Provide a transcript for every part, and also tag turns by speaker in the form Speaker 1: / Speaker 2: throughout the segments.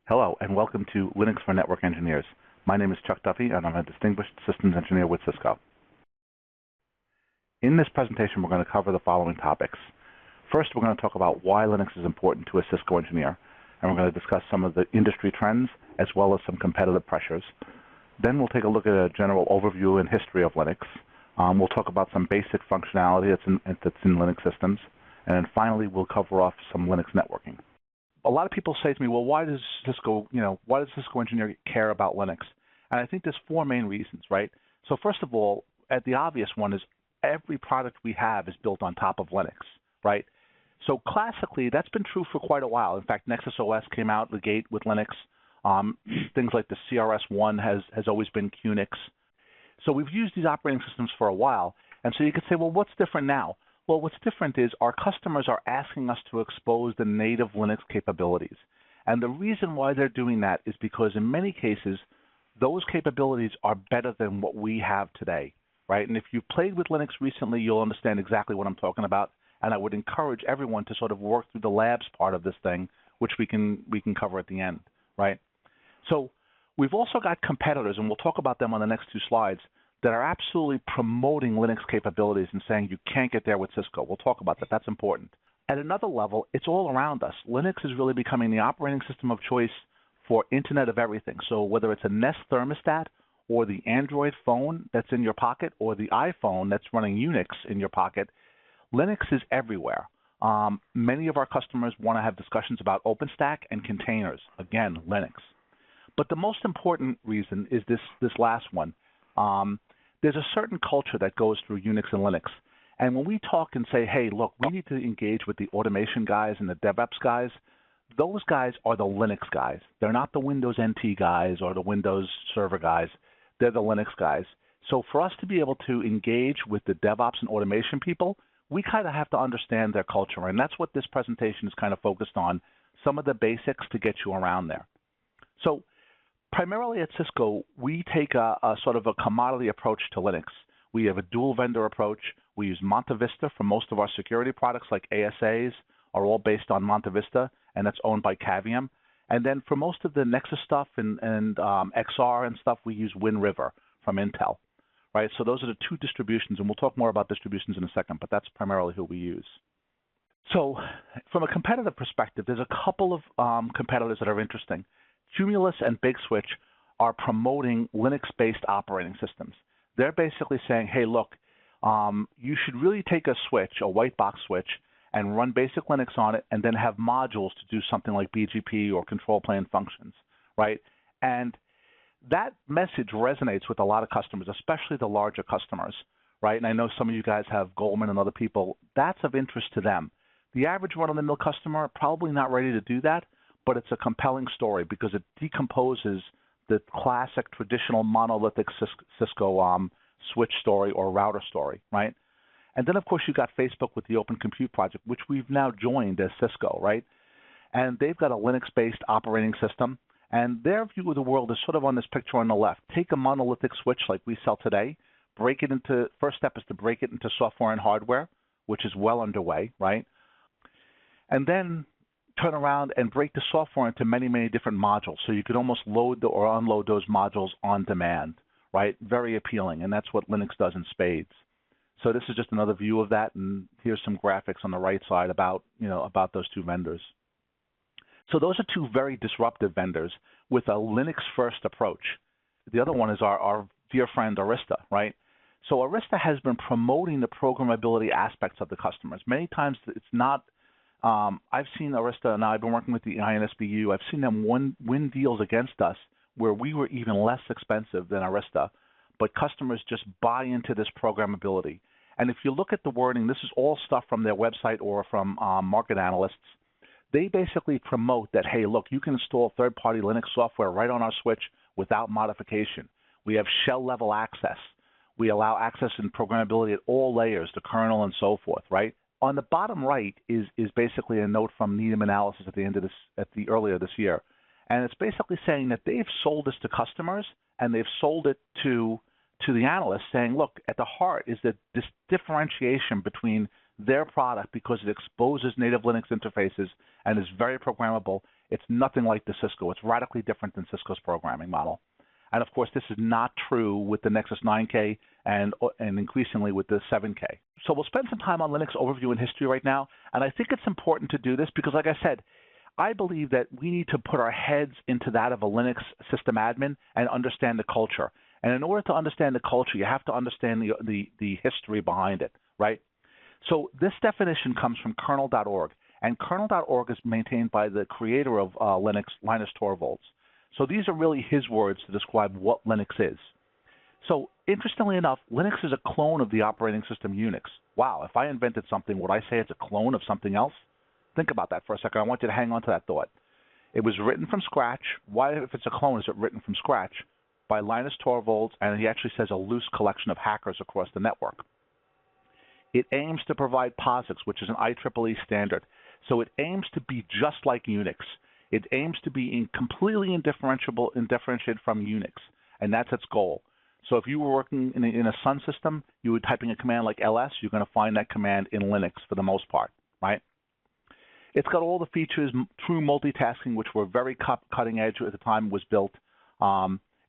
Speaker 1: Hello, and welcome to Linux for Network Engineers. My name is Chuck Duffy, and I'm a distinguished systems engineer with Cisco. In this presentation, we're going to cover the following topics. First, we're going to talk about why Linux is important to a Cisco engineer, and we're going to discuss some of the industry trends as well as some competitive pressures. Then we'll take a look at a general overview and history of Linux. We'll talk about some basic functionality that's in Linux systems, and then finally, we'll cover off some Linux networking. A lot of people say to me, well, why does Cisco engineer care about Linux? And I think there's four main reasons, right? So first of all, the obvious one is every product we have is built on top of Linux, right? So classically, that's been true for quite a while. In fact, Nexus OS came out the gate with Linux. Things like the CRS-1 has always been Qnix. So we've used these operating systems for a while. And so you could say, well, what's different now? Well, what's different is our customers are asking us to expose the native Linux capabilities. And the reason why they're doing that is because in many cases, those capabilities are better than what we have today, right? And if you've played with Linux recently, you'll understand exactly what I'm talking about. And I would encourage everyone to sort of work through the labs part of this thing, which we can cover at the end, right? So we've also got competitors, and we'll talk about them on the next two slides, that are absolutely promoting Linux capabilities and saying you can't get there with Cisco. We'll talk about that. That's important. At another level, it's all around us. Linux is really becoming the operating system of choice for Internet of Everything. So whether it's a Nest thermostat or the Android phone that's in your pocket or the iPhone that's running Unix in your pocket, Linux is everywhere. Many of our customers want to have discussions about OpenStack and containers. Again, Linux. But the most important reason is this last one. There's a certain culture that goes through Unix and Linux. And when we talk and say, hey, look, we need to engage with the automation guys and the DevOps guys, those guys are the Linux guys. They're not the Windows NT guys or the Windows Server guys. They're the Linux guys. So for us to be able to engage with the DevOps and automation people, we kind of have to understand their culture. And that's what this presentation is kind of focused on, some of the basics to get you around there. So primarily at Cisco, we take a sort of a commodity approach to Linux. We have a dual vendor approach. We use Monte Vista for most of our security products, like ASAs are all based on Monte Vista, and that's owned by Cavium. And then for most of the Nexus stuff and XR and stuff, we use Wind River from Intel, right? So those are the two distributions, and we'll talk more about distributions in a second, but that's primarily who we use. So from a competitive perspective, there's a couple of competitors that are interesting. Cumulus and Big Switch are promoting Linux-based operating systems. They're basically saying, hey, look, you should really take a switch, a white box switch, and run basic Linux on it, and then have modules to do something like BGP or control plane functions, right? And that message resonates with a lot of customers, especially the larger customers, right? And I know some of you guys have Goldman and other people. That's of interest to them. The average run-of-the-mill customer probably not ready to do that, but it's a compelling story because it decomposes the classic traditional monolithic Cisco switch story or router story, right? And then, of course, you got Facebook with the Open Compute Project, which we've now joined as Cisco, right? And they've got a Linux-based operating system, and their view of the world is sort of on this picture on the left. Take a monolithic switch like we sell today, break it into, first step is to break it into software and hardware, which is well underway, right? And then turn around and break the software into many, many different modules. So you could almost load or unload those modules on demand, right? Very appealing, and that's what Linux does in spades. So this is just another view of that, and here's some graphics on the right side about those two vendors. So those are two very disruptive vendors with a Linux-first approach. The other one is our dear friend Arista, right? So Arista has been promoting the programmability aspects of the customers. Many times it's not. I've seen Arista, and I've been working with the INSBU. I've seen them win deals against us where we were even less expensive than Arista, but customers just buy into this programmability. And if you look at the wording, this is all stuff from their website or from market analysts. They basically promote that, hey, look, you can install third-party Linux software right on our switch without modification. We have shell-level access. We allow access and programmability at all layers, the kernel and so forth, right? On the bottom right is basically a note from Needham Analysis at the end of earlier this year, and it's basically saying that they've sold this to customers and they've sold it to the analysts, saying, look, at the heart is that this differentiation between their product, because it exposes native Linux interfaces and is very programmable, It's nothing like the Cisco. It's radically different than Cisco's programming model. And of course, this is not true with the Nexus 9K and increasingly with the 7K. So we'll spend some time on Linux overview and history right now. And I think it's important to do this because, like I said, I believe that we need to put our heads into that of a Linux system admin and understand the culture. And in order to understand the culture, you have to understand the history behind it, right? So this definition comes from kernel.org. And kernel.org is maintained by the creator of Linux, Linus Torvalds. So these are really his words to describe what Linux is. So interestingly enough, Linux is a clone of the operating system Unix. Wow, if I invented something, would I say it's a clone of something else? Think about that for a second. I want you to hang on to that thought. It was written from scratch. Why, if it's a clone, is it written from scratch? By Linus Torvalds, and he actually says a loose collection of hackers across the network. It aims to provide POSIX, which is an IEEE standard. So it aims to be just like Unix. It aims to be completely indifferentiated from Unix, and that's its goal. So if you were working in a Sun system, you were typing a command like ls, you're going to find that command in Linux for the most part, right? It's got all the features, true multitasking, which were very cutting edge at the time it was built.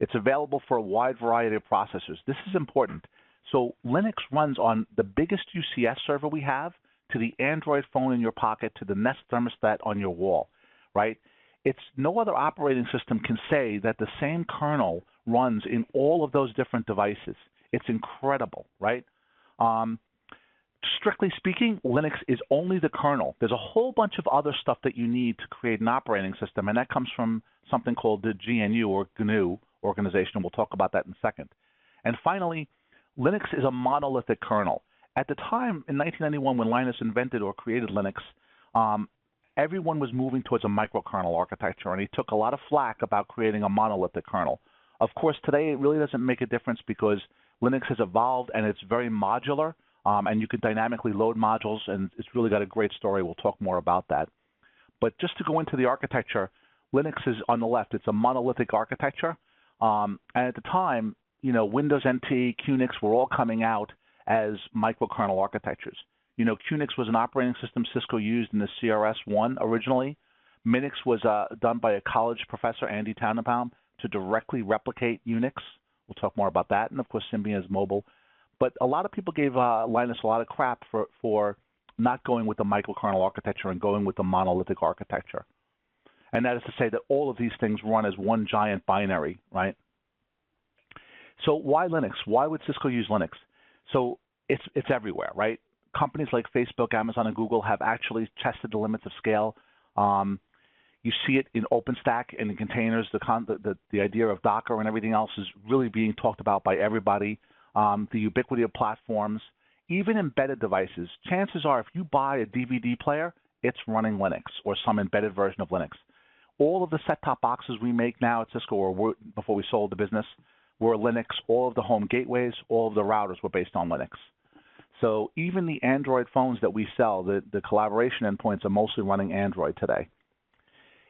Speaker 1: It's available for a wide variety of processors. This is important. So Linux runs on the biggest UCS server we have, to the Android phone in your pocket, to the Nest thermostat on your wall, right? It's no other operating system can say that the same kernel runs in all of those different devices. It's incredible, right? Strictly speaking, Linux is only the kernel. There's a whole bunch of other stuff that you need to create an operating system, and that comes from something called the GNU or GNU organization. We'll talk about that in a second. And finally, Linux is a monolithic kernel. At the time, in 1991, when Linus invented or created Linux, everyone was moving towards a microkernel architecture, and he took a lot of flack about creating a monolithic kernel. Of course, today it really doesn't make a difference because Linux has evolved and it's very modular, and you can dynamically load modules, and it's really got a great story. We'll talk more about that. But just to go into the architecture, Linux is on the left. It's a monolithic architecture, and at the time, you know, Windows NT, QNX were all coming out as microkernel architectures. You know, QNX was an operating system Cisco used in the CRS-1 originally. Minix was done by a college professor, Andy Tannenbaum, to directly replicate Unix. We'll talk more about that. And of course, Symbian is mobile. But a lot of people gave Linus a lot of crap for not going with the microkernel architecture and going with the monolithic architecture. And that is to say that all of these things run as one giant binary, right? So why Linux? Why would Cisco use Linux? So it's everywhere, right? Companies like Facebook, Amazon, and Google have actually tested the limits of scale. You see it in OpenStack and in containers. The idea of Docker and everything else is really being talked about by everybody. The ubiquity of platforms, even embedded devices. Chances are if you buy a DVD player, it's running Linux or some embedded version of Linux. All of the set-top boxes we make now at Cisco, or before we sold the business, were Linux. All of the home gateways, all of the routers were based on Linux. So even the Android phones that we sell, the collaboration endpoints are mostly running Android today.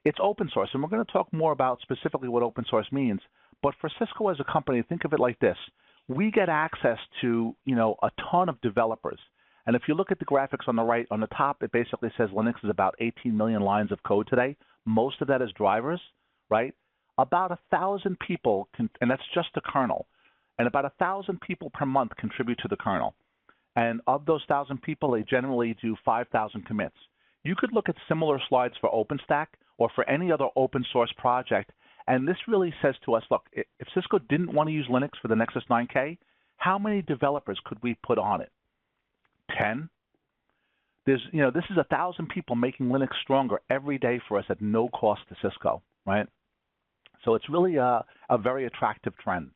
Speaker 1: It's open source, and we're going to talk more about specifically what open source means. But for Cisco as a company, think of it like this. We get access to, you know, a ton of developers. And if you look at the graphics on the right, on the top, it basically says Linux is about 18 million lines of code today. Most of that is drivers, right? About 1,000 people, and that's just the kernel, and about 1,000 people per month contribute to the kernel. And of those 1,000 people, they generally do 5,000 commits. You could look at similar slides for OpenStack or for any other open source project, and this really says to us, look, if Cisco didn't want to use Linux for the Nexus 9K, how many developers could we put on it? 10? There's, you know, this is 1,000 people making Linux stronger every day for us at no cost to Cisco, right? So it's really a very attractive trend.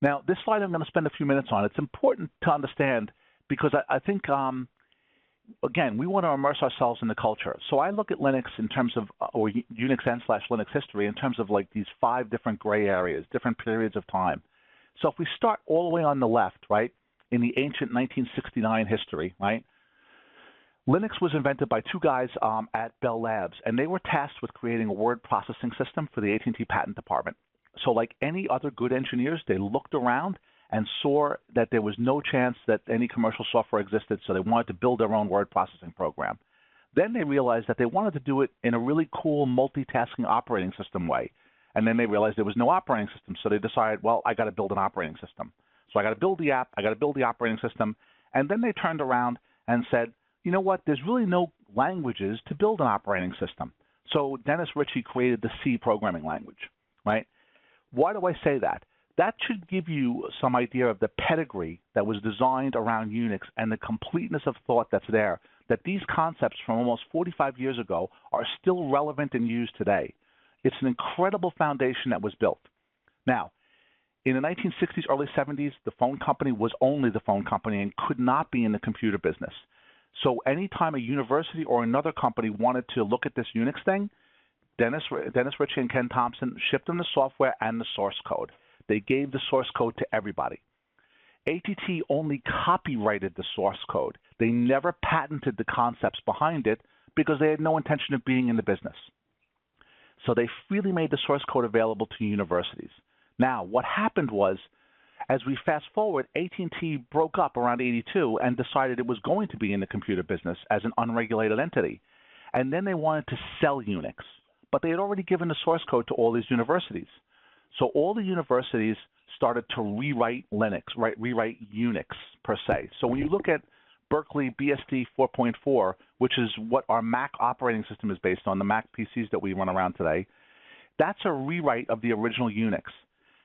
Speaker 1: Now, this slide I'm going to spend a few minutes on. It's important to understand because I think, again, we want to immerse ourselves in the culture. So I look at Linux in terms of, or Unix n/Linux history in terms of like these 5 different gray areas, different periods of time. So if we start all the way on the left, right, in the ancient 1969 history, right, Linux was invented by 2 guys at Bell Labs, and they were tasked with creating a word processing system for the AT&T patent department. So like any other good engineers, they looked around and saw that there was no chance that any commercial software existed, so they wanted to build their own word processing program. Then they realized that they wanted to do it in a really cool multitasking operating system way. And then they realized there was no operating system, so they decided, well, I got to build an operating system. So I got to build the app, I got to build the operating system, and then they turned around and said, you know what, there's really no languages to build an operating system. So Dennis Ritchie created the C programming language, right? Why do I say that? That should give you some idea of the pedigree that was designed around Unix and the completeness of thought that's there, that these concepts from almost 45 years ago are still relevant and used today. It's an incredible foundation that was built. Now, in the 1960s, early 70s, the phone company was only the phone company and could not be in the computer business. So anytime a university or another company wanted to look at this Unix thing, Dennis Ritchie and Ken Thompson shipped them the software and the source code. They gave the source code to everybody. ATT only copyrighted the source code. They never patented the concepts behind it because they had no intention of being in the business. So they freely made the source code available to universities. Now, what happened was, as we fast forward, AT&T broke up around '82 and decided it was going to be in the computer business as an unregulated entity. And then they wanted to sell Unix, but they had already given the source code to all these universities. So all the universities started to rewrite Linux, rewrite Unix per se. So when you look at Berkeley BSD 4.4, which is what our Mac operating system is based on, the Mac PCs that we run around today, that's a rewrite of the original Unix.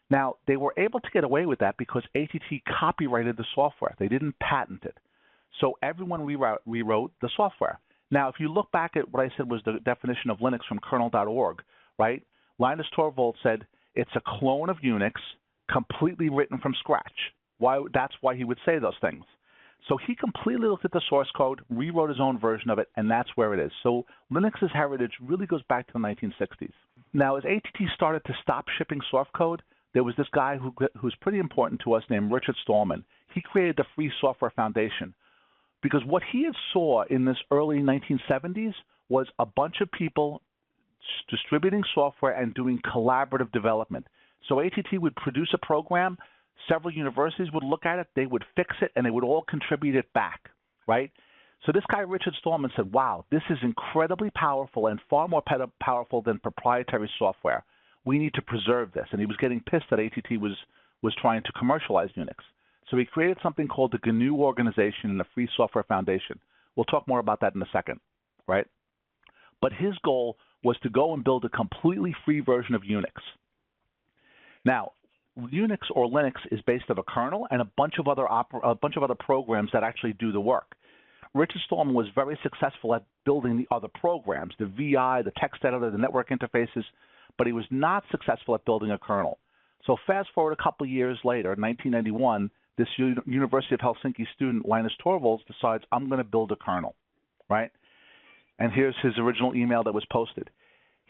Speaker 1: Now, they were able to get away with that because ATT copyrighted the software. They didn't patent it. So everyone rewrote the software. Now, if you look back at what I said was the definition of Linux from kernel.org, right? Linus Torvalds said it's a clone of Unix completely written from scratch. That's why he would say those things. So he completely looked at the source code, rewrote his own version of it, and that's where it is. So Linux's heritage really goes back to the 1960s. Now, as ATT started to stop shipping source code, there was this guy who's pretty important to us named Richard Stallman. He created the Free Software Foundation because what he had saw in this early 1970s was a bunch of people distributing software and doing collaborative development. So ATT would produce a program, several universities would look at it, they would fix it, and they would all contribute it back, right? So this guy, Richard Stallman, said, wow, this is incredibly powerful and far more powerful than proprietary software. We need to preserve this. And he was getting pissed that ATT was trying to commercialize Unix. So he created something called the GNU organization and the Free Software Foundation. We'll talk more about that in a second, right? But his goal was to go and build a completely free version of Unix. Now, Unix or Linux is based on a kernel and a bunch of other programs that actually do the work. Richard Stallman was very successful at building the other programs, the VI, the text editor, the network interfaces, but he was not successful at building a kernel. So fast forward a couple of years later, 1991, this University of Helsinki student, Linus Torvalds, decides, I'm going to build a kernel, right? And here's his original email that was posted.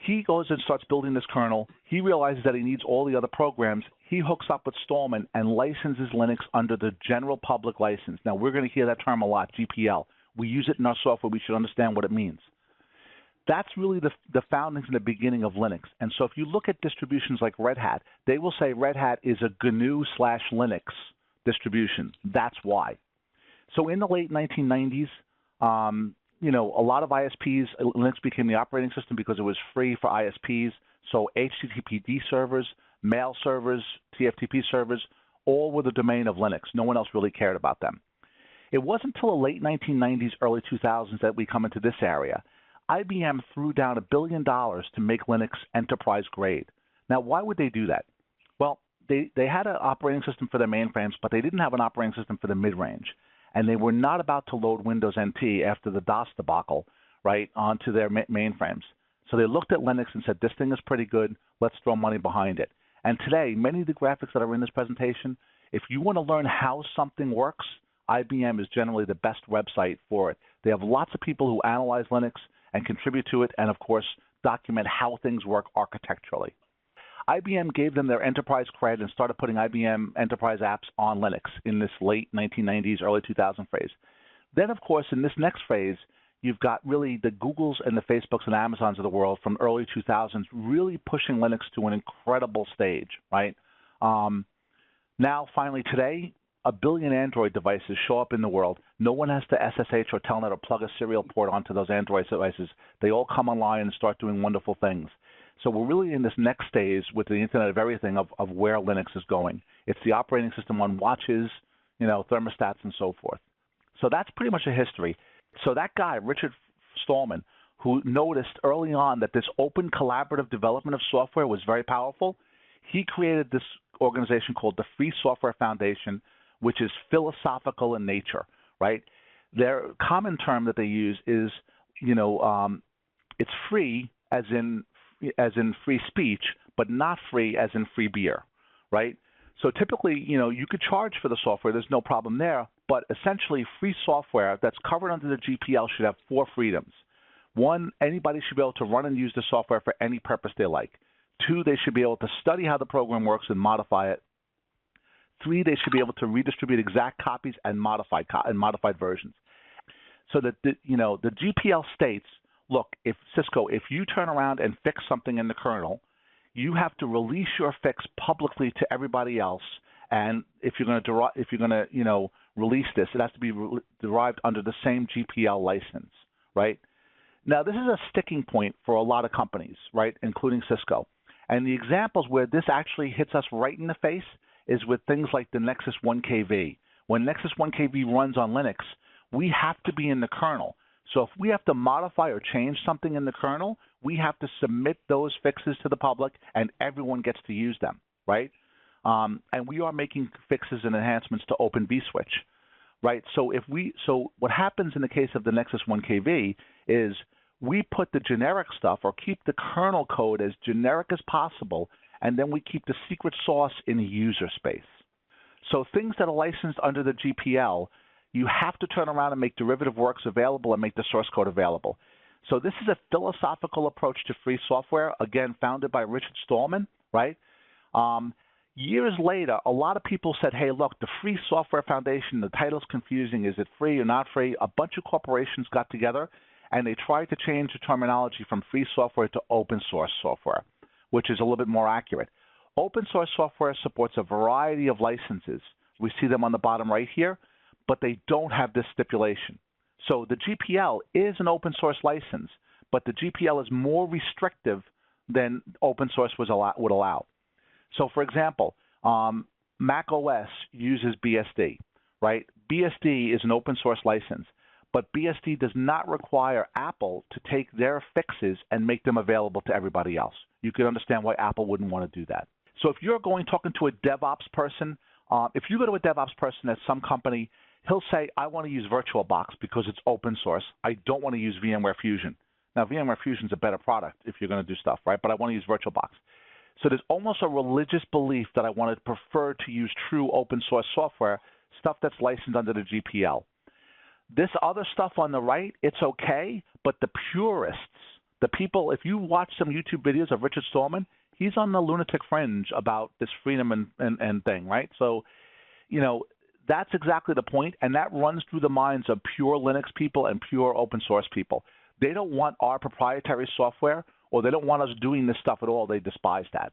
Speaker 1: He goes and starts building this kernel. He realizes that he needs all the other programs. He hooks up with Stallman and licenses Linux under the general public license. Now, we're going to hear that term a lot, GPL. We use it in our software. We should understand what it means. That's really the foundings and the beginning of Linux. And so if you look at distributions like Red Hat, they will say Red Hat is a GNU/Linux distribution. That's why. So in the late 1990s, a lot of ISPs, Linux became the operating system because it was free for ISPs. So HTTPD servers, mail servers, TFTP servers, all were the domain of Linux. No one else really cared about them. It wasn't until the late 1990s, early 2000s that we come into this area. IBM threw down $1 billion to make Linux enterprise grade. Now, why would they do that? Well, they had an operating system for their mainframes, but they didn't have an operating system for the mid-range. And they were not about to load Windows NT after the DOS debacle, right, onto their mainframes. So they looked at Linux and said, this thing is pretty good. Let's throw money behind it. And today, many of the graphics that are in this presentation, if you want to learn how something works, IBM is generally the best website for it. They have lots of people who analyze Linux and contribute to it and, of course, document how things work architecturally. IBM gave them their enterprise cred and started putting IBM enterprise apps on Linux in this late 1990s, early 2000 phase. Then, of course, in this next phase, you've got really the Googles and the Facebooks and Amazons of the world from early 2000s really pushing Linux to an incredible stage, right? Now, finally, today, 1 billion Android devices show up in the world. No one has to SSH or Telnet or plug a serial port onto those Android devices. They all come online and start doing wonderful things. So we're really in this next stage with the Internet of Everything of where Linux is going. It's the operating system on watches, thermostats, and so forth. So that's pretty much a history. So that guy, Richard Stallman, who noticed early on that this open collaborative development of software was very powerful, he created this organization called the Free Software Foundation, which is philosophical in nature, right? Their common term that they use is, it's free as in free speech, but not free as in free beer, right? So typically, you could charge for the software. There's no problem there. But essentially, free software that's covered under the GPL should have 4 freedoms. 1, anybody should be able to run and use the software for any purpose they like. 2, they should be able to study how the program works and modify it. 3, they should be able to redistribute exact copies and modified versions. So that the GPL states, look, if Cisco, if you turn around and fix something in the kernel, you have to release your fix publicly to everybody else. And if you're going to release this, it has to be derived under the same GPL license, right? Now, this is a sticking point for a lot of companies, right, including Cisco. And the examples where this actually hits us right in the face is with things like the Nexus 1KV. When Nexus 1KV runs on Linux, we have to be in the kernel. So if we have to modify or change something in the kernel, we have to submit those fixes to the public, and everyone gets to use them, right? And we are making fixes and enhancements to Open vSwitch, right? So what happens in the case of the Nexus 1KV is we put the generic stuff or keep the kernel code as generic as possible, and then we keep the secret sauce in the user space. So things that are licensed under the GPL, you have to turn around and make derivative works available and make the source code available. So this is a philosophical approach to free software, again, founded by Richard Stallman, right? Years later, a lot of people said, hey, look, the Free Software Foundation, the title's confusing. Is it free or not free? A bunch of corporations got together, and they tried to change the terminology from free software to open source software, which is a little bit more accurate. Open source software supports a variety of licenses. We see them on the bottom right here, but they don't have this stipulation. So the GPL is an open source license, but the GPL is more restrictive than open source would allow. So for example, Mac OS uses BSD, right? BSD is an open source license, but BSD does not require Apple to take their fixes and make them available to everybody else. You can understand why Apple wouldn't want to do that. So if you're talking to a DevOps person, if you go to a DevOps person at some company, he'll say, I want to use VirtualBox because it's open source. I don't want to use VMware Fusion. Now, VMware Fusion is a better product if you're going to do stuff, right? But I want to use VirtualBox. So there's almost a religious belief that I want to prefer to use true open source software, stuff that's licensed under the GPL. This other stuff on the right, it's okay, but the purists, the people, if you watch some YouTube videos of Richard Stallman, he's on the lunatic fringe about this freedom and thing, right? So, that's exactly the point, and that runs through the minds of pure Linux people and pure open source people. They don't want our proprietary software, or they don't want us doing this stuff at all. They despise that.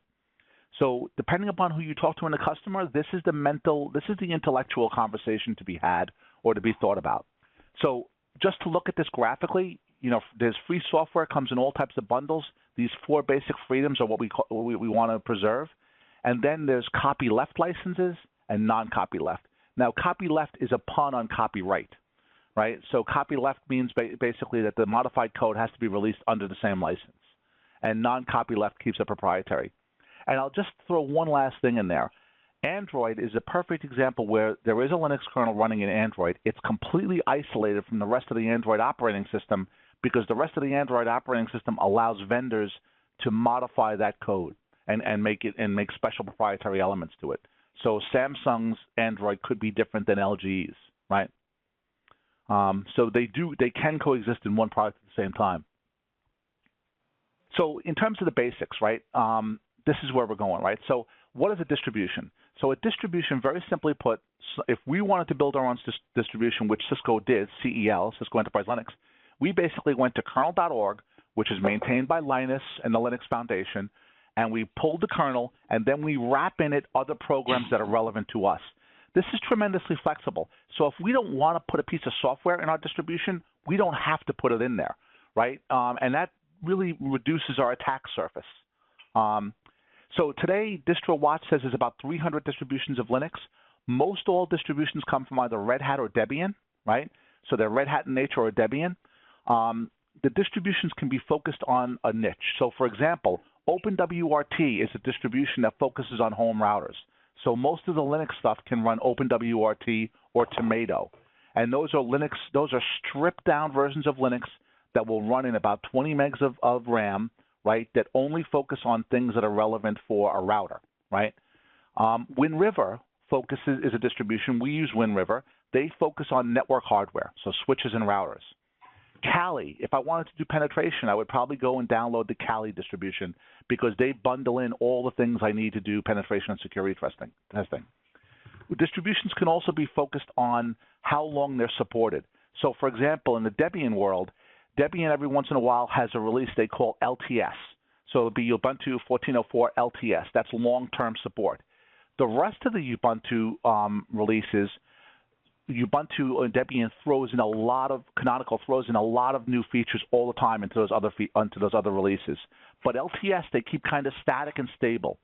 Speaker 1: So depending upon who you talk to in the customer, this is the intellectual conversation to be had or to be thought about. So just to look at this graphically, there's free software, comes in all types of bundles. These 4 basic freedoms are what we want to preserve. And then there's copyleft licenses and non-copyleft. Now, copyleft is a pun on copyright, right? So copyleft means basically that the modified code has to be released under the same license. And non-copyleft keeps it proprietary. And I'll just throw one last thing in there. Android is a perfect example where there is a Linux kernel running in Android. It's completely isolated from the rest of the Android operating system because the rest of the Android operating system allows vendors to modify that code and make special proprietary elements to it. So Samsung's Android could be different than LG's, right? So they can coexist in one product at the same time. So in terms of the basics, right, this is where we're going, right? So what is a distribution? So a distribution, very simply put, if we wanted to build our own distribution, which Cisco did, CEL, Cisco Enterprise Linux, we basically went to kernel.org, which is maintained by Linus and the Linux Foundation, and we pulled the kernel, and then we wrap in it other programs that are relevant to us. This is tremendously flexible. So if we don't want to put a piece of software in our distribution, we don't have to put it in there, right? And that really reduces our attack surface. So today, DistroWatch says there's about 300 distributions of Linux. Most all distributions come from either Red Hat or Debian, right? So they're Red Hat in nature or Debian. The distributions can be focused on a niche. So for example, OpenWRT is a distribution that focuses on home routers. So most of the Linux stuff can run OpenWRT or Tomato. And those are stripped down versions of Linux that will run in about 20 megs of RAM, right, that only focus on things that are relevant for a router, right? WinRiver is a distribution. We use WinRiver. They focus on network hardware, so switches and routers. Kali, if I wanted to do penetration, I would probably go and download the Kali distribution because they bundle in all the things I need to do penetration and security testing. Distributions can also be focused on how long they're supported. So for example, in the Debian world, Debian every once in a while has a release they call LTS. So it'll be Ubuntu 14.04 LTS. That's long-term support. The rest of the Ubuntu releases, Ubuntu and Debian Canonical throws in a lot of new features all the time into those other releases. But LTS, they keep kind of static and stable.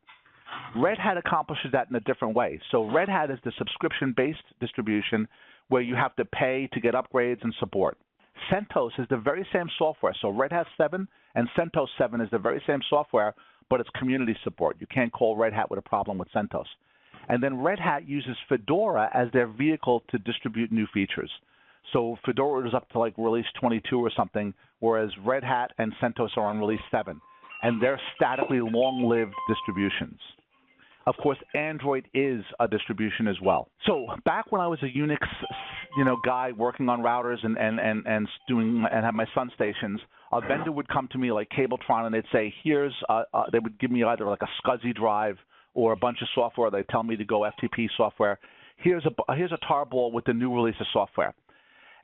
Speaker 1: Red Hat accomplishes that in a different way. So Red Hat is the subscription-based distribution where you have to pay to get upgrades and support. CentOS is the very same software. So Red Hat 7 and CentOS 7 is the very same software, but it's community support. You can't call Red Hat with a problem with CentOS. And then Red Hat uses Fedora as their vehicle to distribute new features. So Fedora is up to like release 22 or something, whereas Red Hat and CentOS are on release 7. And they're statically long-lived distributions. Of course, Android is a distribution as well. So back when I was a Unix, guy working on routers and had my Sun stations, a vendor would come to me like Cabletron and they'd say, they would give me either like a SCSI drive or a bunch of software. They'd tell me to go FTP software. Here's a tarball with the new release of software.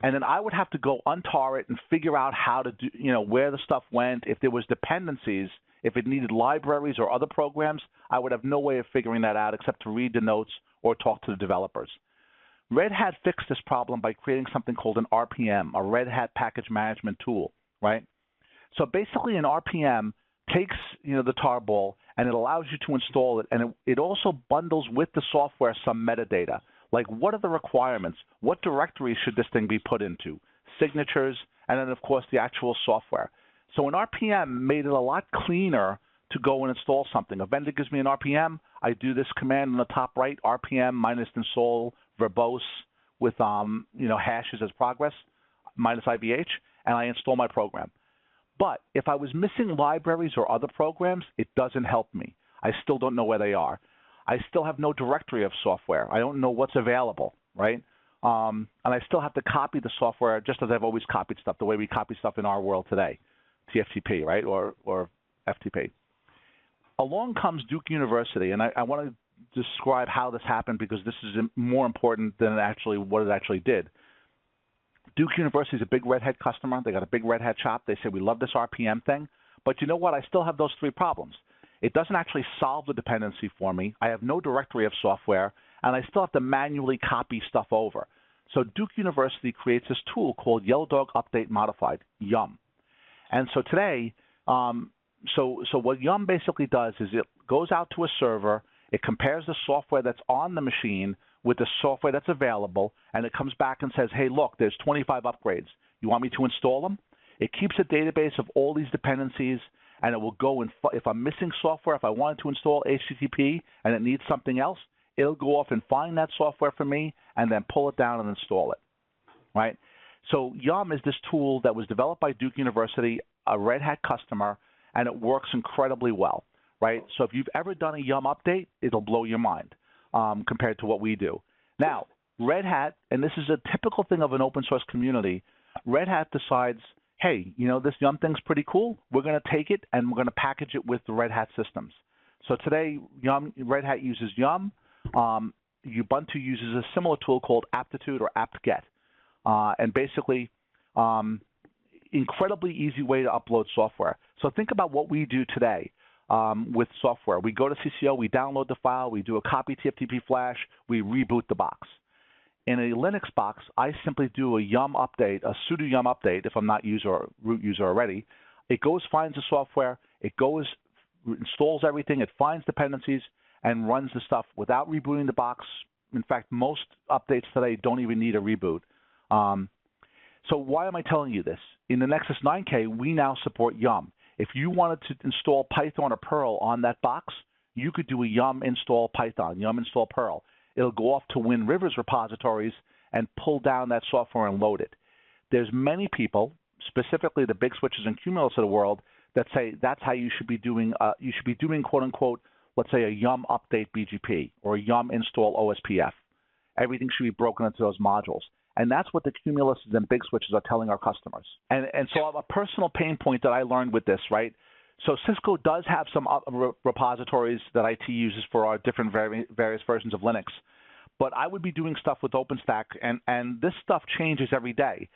Speaker 1: And then I would have to go untar it and figure out how to do, where the stuff went. If there was dependencies, if it needed libraries or other programs, I would have no way of figuring that out except to read the notes or talk to the developers. Red Hat fixed this problem by creating something called an RPM, a Red Hat package management tool, right? So basically an RPM takes, the tarball and it allows you to install it, and it also bundles with the software some metadata. Like, what are the requirements? What directory should this thing be put into? Signatures, and then, of course, the actual software. So an RPM made it a lot cleaner to go and install something. A vendor gives me an RPM. I do this command on the top right, RPM -install verbose with, hashes as progress, -IBH, and I install my program. But if I was missing libraries or other programs, it doesn't help me. I still don't know where they are. I still have no directory of software. I don't know what's available, right? And I still have to copy the software just as I've always copied stuff, the way we copy stuff in our world today, TFTP, right, or FTP. Along comes Duke University, and I want to describe how this happened because this is more important than what it actually did. Duke University is a big Red Hat customer. They got a big Red Hat shop. They say, we love this RPM thing, but you know what? I still have those three problems. It doesn't actually solve the dependency for me. I have no directory of software, and I still have to manually copy stuff over. So Duke University creates this tool called Yellow Dog Update Modified, YUM. And so today, so what YUM basically does is it goes out to a server, it compares the software that's on the machine with the software that's available, and it comes back and says, hey, look, there's 25 upgrades. You want me to install them? It keeps a database of all these dependencies, and it will go and, if I'm missing software, if I wanted to install HTTP and it needs something else, it'll go off and find that software for me and then pull it down and install it, right? So YUM is this tool that was developed by Duke University, a Red Hat customer, and it works incredibly well, right? So if you've ever done a YUM update, it'll blow your mind compared to what we do. Now, Red Hat, and this is a typical thing of an open source community, Red Hat decides, hey, this YUM thing's pretty cool. We're going to take it and we're going to package it with the Red Hat systems. So today, Red Hat uses YUM. Ubuntu uses a similar tool called Aptitude or apt-get. And basically, incredibly easy way to upload software. So think about what we do today. with software. We go to CCO, we download the file, we do a copy TFTP flash, we reboot the box. In a Linux box, I simply do a yum update, a sudo yum update if I'm not root user already. It goes, finds the software, it goes, installs everything, it finds dependencies, and runs the stuff without rebooting the box. In fact, most updates today don't even need a reboot. So why am I telling you this? In the Nexus 9K, we now support yum. If you wanted to install Python or Perl on that box, you could do a yum install Python, yum install Perl. It'll go off to Wind River's repositories and pull down that software and load it. There's many people, specifically the big switches and Cumulus of the world, that say that's how you should be doing, quote unquote, let's say a yum update BGP or a yum install OSPF. Everything should be broken into those modules. And that's what the Cumuluses and big switches are telling our customers. And so I have a personal pain point that I learned with this, right? So Cisco does have some repositories that IT uses for our different various versions of Linux. But I would be doing stuff with OpenStack, and this stuff changes every day.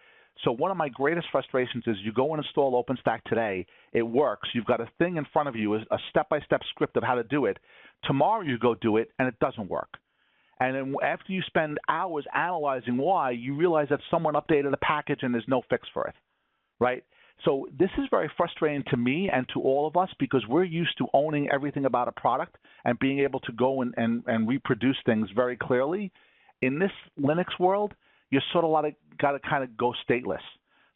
Speaker 1: So one of my greatest frustrations is you go and install OpenStack today, it works, you've got a thing in front of you, a step-by-step script of how to do it. Tomorrow you go do it, and it doesn't work. And then after you spend hours analyzing why, you realize that someone updated a package and there's no fix for it, right? So this is very frustrating to me and to all of us because we're used to owning everything about a product and being able to go and reproduce things very clearly. In this Linux world, you sort of got to kind of go stateless.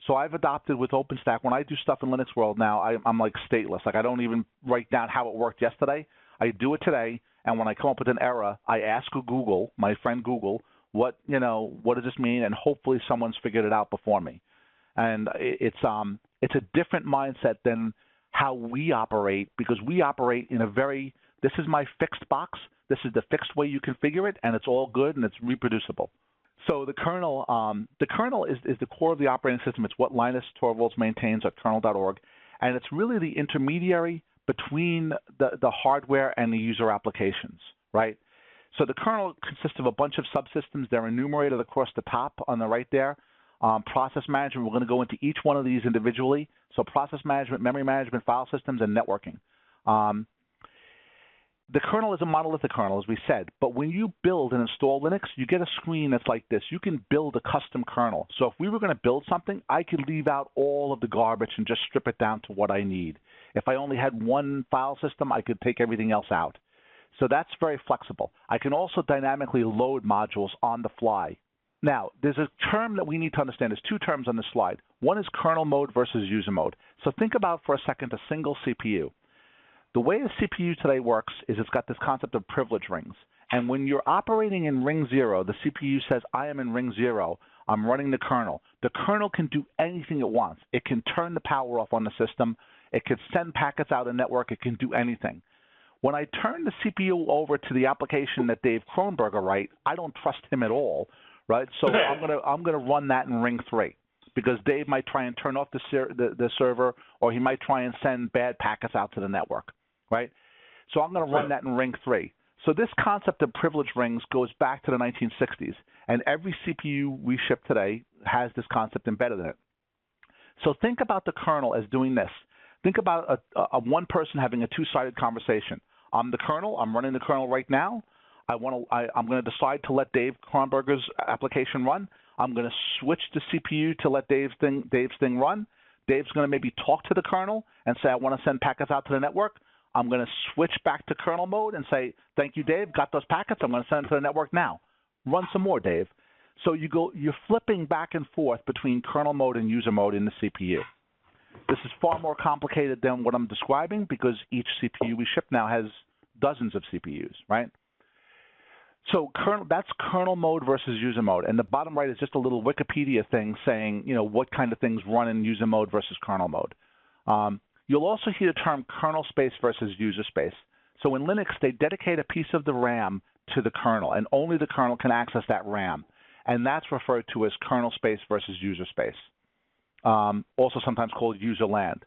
Speaker 1: So I've adopted with OpenStack, when I do stuff in Linux world now, I'm like stateless. Like I don't even write down how it worked yesterday. I do it today. And when I come up with an error, I ask Google, my friend Google, what does this mean? And hopefully someone's figured it out before me. And it's a different mindset than how we operate because we operate in a very, this is my fixed box, this is the fixed way you configure it, and it's all good and it's reproducible. So the kernel is the core of the operating system. It's what Linus Torvalds maintains at kernel.org, and it's really the intermediary between the hardware and the user applications, right? So the kernel consists of a bunch of subsystems. They're enumerated across the top on the right there. Process management, we're going to go into each one of these individually. So process management, memory management, file systems, and networking. The kernel is a monolithic kernel, as we said, but when you build and install Linux, you get a screen that's like this. You can build a custom kernel. So if we were going to build something, I could leave out all of the garbage and just strip it down to what I need. If I only had one file system, I could take everything else out. So that's very flexible. I can also dynamically load modules on the fly. Now, there's a term that we need to understand. There's two terms on this slide. One is kernel mode versus user mode. So think about for a second a single CPU. The way the CPU today works is it's got this concept of privilege rings. And when you're operating in ring 0, the CPU says, I am in ring 0. I'm running the kernel. The kernel can do anything it wants. It can turn the power off on the system. It can send packets out a network. It can do anything. When I turn the CPU over to the application that Dave Kronberger writes, I don't trust him at all, right? So I'm gonna run that in ring 3 because Dave might try and turn off the server, or he might try and send bad packets out to the network, right? So I'm going to run that in ring 3. So this concept of privilege rings goes back to the 1960s, and every CPU we ship today has this concept embedded in it. So think about the kernel as doing this. Think about a one person having a two-sided conversation. I'm the kernel. I'm running the kernel right now. I'm going to decide to let Dave Kronberger's application run. I'm going to switch the CPU to let Dave's thing run. Dave's going to maybe talk to the kernel and say, I want to send packets out to the network. I'm going to switch back to kernel mode and say, thank you, Dave, got those packets. I'm going to send them to the network now. Run some more, Dave. So you're flipping back and forth between kernel mode and user mode in the CPU. This is far more complicated than what I'm describing because each CPU we ship now has dozens of CPUs, right? So that's kernel mode versus user mode. And the bottom right is just a little Wikipedia thing saying, what kind of things run in user mode versus kernel mode. You'll also hear the term kernel space versus user space. So in Linux, they dedicate a piece of the RAM to the kernel, and only the kernel can access that RAM. And that's referred to as kernel space versus user space, also sometimes called user land.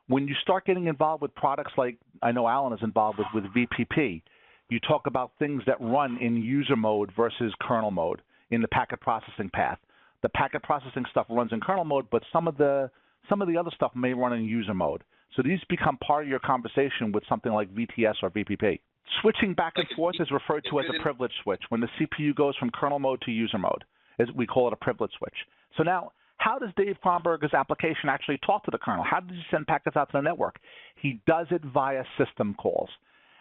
Speaker 1: When you start getting involved with products like I know Alan is involved with VPP, you talk about things that run in user mode versus kernel mode in the packet processing path. The packet processing stuff runs in kernel mode, but some of the other stuff may run in user mode. So these become part of your conversation with something like VTS or VPP. Switching back and forth is referred to as a privilege switch. When the CPU goes from kernel mode to user mode, we call it a privilege switch. So now, how does Dave Kronberger's application actually talk to the kernel? How does he send packets out to the network? He does it via system calls.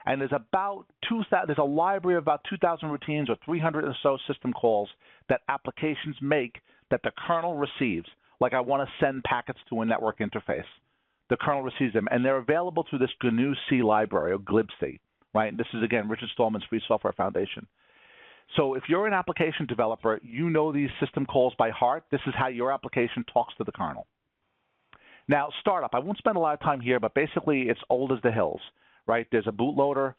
Speaker 1: And there's a library of about 2,000 routines or 300 or so system calls that applications make that the kernel receives. Like I want to send packets to a network interface. The kernel receives them, and they're available through this GNU-C library, or glibc, right? This is, again, Richard Stallman's Free Software Foundation. So if you're an application developer, you know these system calls by heart. This is how your application talks to the kernel. Now, startup. I won't spend a lot of time here, but basically it's old as the hills, right? There's a bootloader.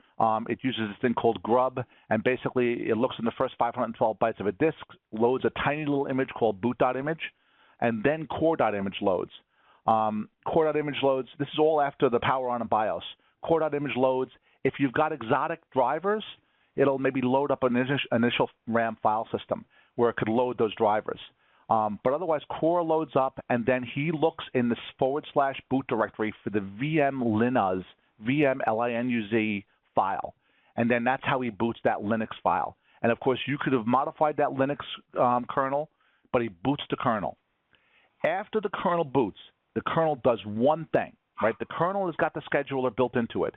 Speaker 1: It uses this thing called grub, and basically it looks in the first 512 bytes of a disk, loads a tiny little image called boot.image, and then core.image loads. Core.image loads, this is all after the power on a BIOS. Core.image loads, if you've got exotic drivers, it'll maybe load up an initial RAM file system where it could load those drivers. But otherwise, core loads up, and then he looks in this / boot directory for the VM Linuz file. And then that's how he boots that Linux file. And of course, you could have modified that Linux kernel, but he boots the kernel. After the kernel boots, the kernel does one thing, right? The kernel has got the scheduler built into it.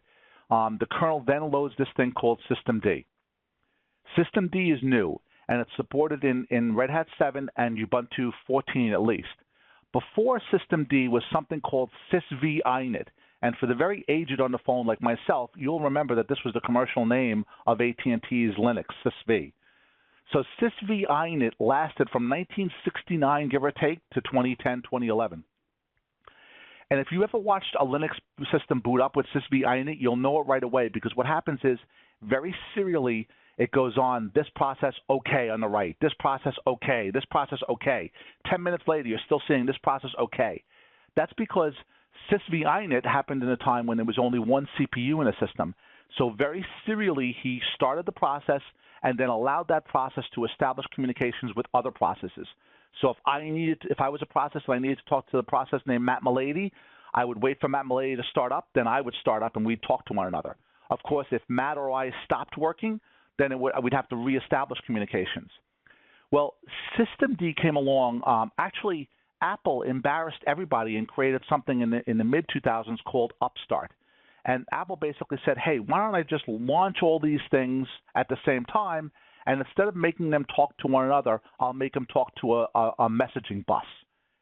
Speaker 1: The kernel then loads this thing called systemd. Systemd is new, and it's supported in Red Hat 7 and Ubuntu 14 at least. Before systemd was something called sysvinit, and for the very aged on the phone like myself, you'll remember that this was the commercial name of AT&T's Linux, sysv. So sysvinit lasted from 1969, give or take, to 2010, 2011. And if you ever watched a Linux system boot up with sysvinit, you'll know it right away, because what happens is very serially it goes on, this process okay on the right, this process okay, this process okay. 10 minutes later, you're still seeing this process okay. That's because sysvinit happened in a time when there was only one CPU in a system. So very serially, he started the process and then allowed that process to establish communications with other processes. So if I was a process and I needed to talk to the process named Matt Milady, I would wait for Matt Milady to start up, then I would start up and we'd talk to one another. Of course, if Matt or I stopped working, then we'd have to reestablish communications. Well, systemd came along. Actually, Apple embarrassed everybody and created something in the mid-2000s called Upstart. And Apple basically said, hey, why don't I just launch all these things at the same time, and instead of making them talk to one another, I'll make them talk to a messaging bus.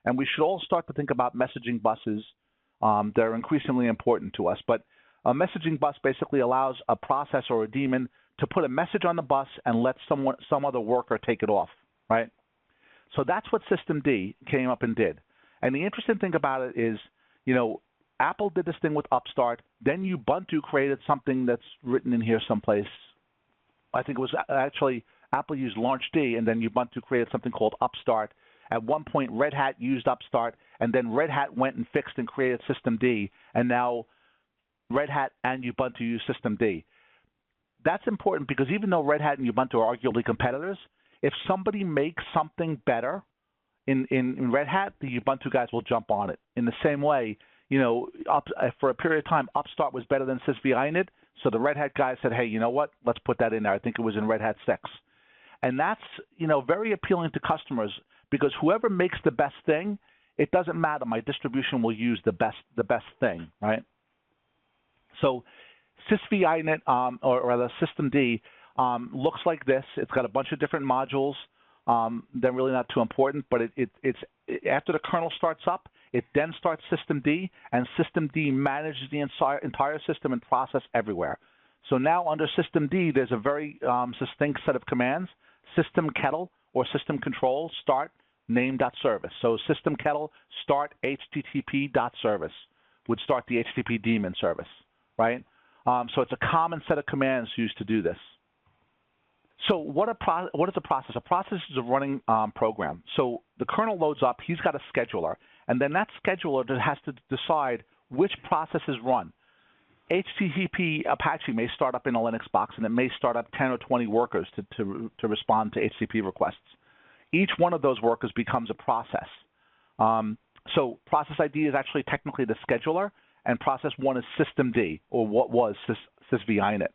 Speaker 1: And we should all start to think about messaging buses. They're increasingly important to us. But a messaging bus basically allows a process or a daemon to put a message on the bus and let some other worker take it off, right? So that's what systemd came up and did. And the interesting thing about it is, Apple did this thing with Upstart. Then Ubuntu created something that's written in here someplace. I think it was actually Apple used LaunchD, and then Ubuntu created something called Upstart. At one point, Red Hat used Upstart, and then Red Hat went and fixed and created systemd, and now Red Hat and Ubuntu use systemd. That's important because even though Red Hat and Ubuntu are arguably competitors, if somebody makes something better in Red Hat, the Ubuntu guys will jump on it. In the same way, for a period of time, Upstart was better than sysvinit, so the Red Hat guys said, hey, you know what? Let's put that in there. I think it was in Red Hat 6. And that's, very appealing to customers because whoever makes the best thing, it doesn't matter. My distribution will use the best thing, right? So sysvinit, or rather systemd, looks like this. It's got a bunch of different modules. They're really not too important, but it's after the kernel starts up, it then starts systemd, and systemd manages the entire system and process everywhere. So now under systemd, there's a very succinct set of commands: system kettle or system control start name.service. So system kettle start http.service would start the HTTP daemon service, right? So it's a common set of commands used to do this. So what is a process? A process is a running program. So the kernel loads up. He's got a scheduler. And then that scheduler has to decide which processes run. HTTP Apache may start up in a Linux box, and it may start up 10 or 20 workers to respond to HTTP requests. Each one of those workers becomes a process. So process ID is actually technically the scheduler, and process 1 is systemd, or what was sysvinit.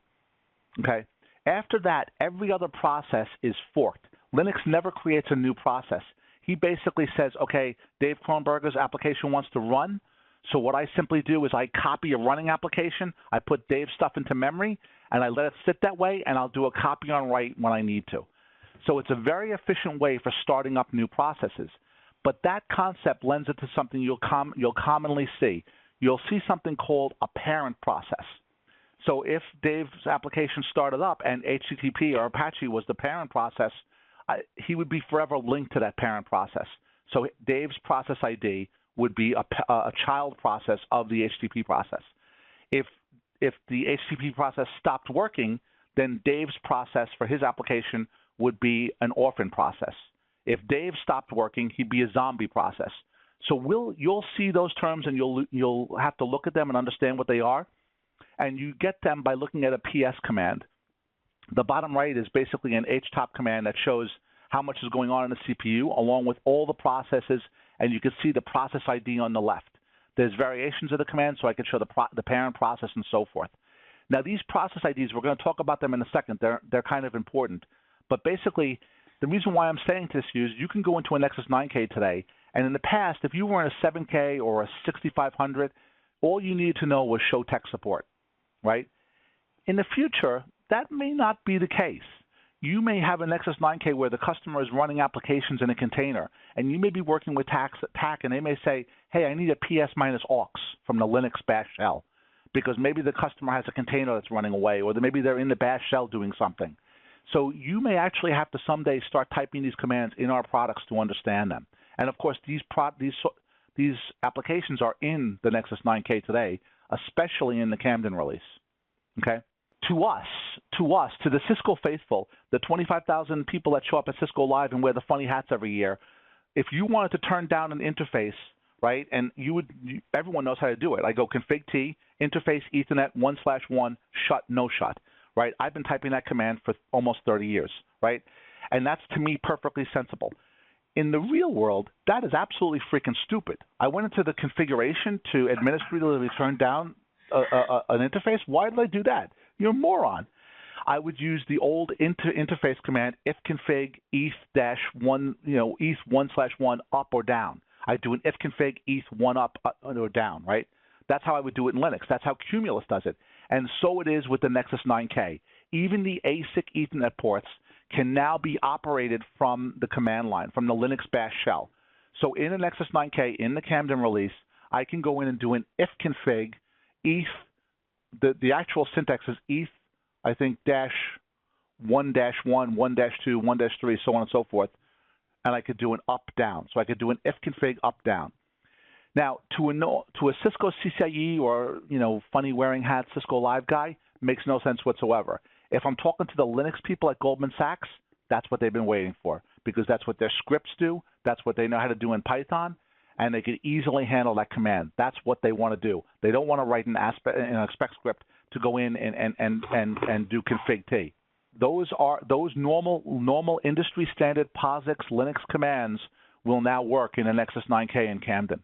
Speaker 1: Okay. After that, every other process is forked. Linux never creates a new process. He basically says, okay, Dave Kronberger's application wants to run, so what I simply do is I copy a running application, I put Dave's stuff into memory, and I let it sit that way, and I'll do a copy on write when I need to. So it's a very efficient way for starting up new processes. But that concept lends it to something you'll commonly see. You'll see something called a parent process. So if Dave's application started up and HTTP or Apache was the parent process, he would be forever linked to that parent process. So Dave's process ID would be a child process of the HTTP process. If the HTTP process stopped working, then Dave's process for his application would be an orphan process. If Dave stopped working, he'd be a zombie process. So you'll see those terms, and you'll have to look at them and understand what they are. And you get them by looking at a PS command. The bottom right is basically an htop command that shows how much is going on in the CPU, along with all the processes, and you can see the process ID on the left. There's variations of the command, so I can show the parent process and so forth. Now, these process IDs, we're going to talk about them in a second. They're kind of important. But basically, the reason why I'm saying this is you can go into a Nexus 9K today, and in the past, if you were in a 7K or a 6500, all you needed to know was show tech support, right? In the future, that may not be the case. You may have a Nexus 9K where the customer is running applications in a container, and you may be working with TAC, and they may say, hey, I need a PS minus aux from the Linux bash shell, because maybe the customer has a container that's running away, or maybe they're in the bash shell doing something. So you may actually have to someday start typing these commands in our products to understand them. And of course, these applications are in the Nexus 9K today, especially in the Camden release. Okay. To us, to the Cisco faithful, the 25,000 people that show up at Cisco Live and wear the funny hats every year, if you wanted to turn down an interface, right, and everyone knows how to do it. I go config T, interface Ethernet 1/1, shut, no shut, right? I've been typing that command for almost 30 years, right? And that's, to me, perfectly sensible. In the real world, that is absolutely freaking stupid. I went into the configuration to administratively turn down an interface. Why did I do that? You're a moron. I would use the old interface command ifconfig eth-1, eth1/1 up or down. I do an ifconfig eth1 up or down, right? That's how I would do it in Linux. That's how Cumulus does it. And so it is with the Nexus 9K. Even the ASIC Ethernet ports can now be operated from the command line, from the Linux bash shell. So in a Nexus 9K, in the Camden release, I can go in and do an ifconfig eth. The actual syntax is eth, I think, -1-1, 1-2, 1-3, so on and so forth. And I could do an up-down. So I could do an ifconfig up-down. Now, to a Cisco CCIE or, funny wearing hat Cisco Live guy, makes no sense whatsoever. If I'm talking to the Linux people at Goldman Sachs, that's what they've been waiting for, because that's what their scripts do. That's what they know how to do in Python, and they can easily handle that command. That's what they want to do. They don't want to write an spec script to go in and do config T. Those normal industry standard POSIX Linux commands will now work in a Nexus 9K in Camden.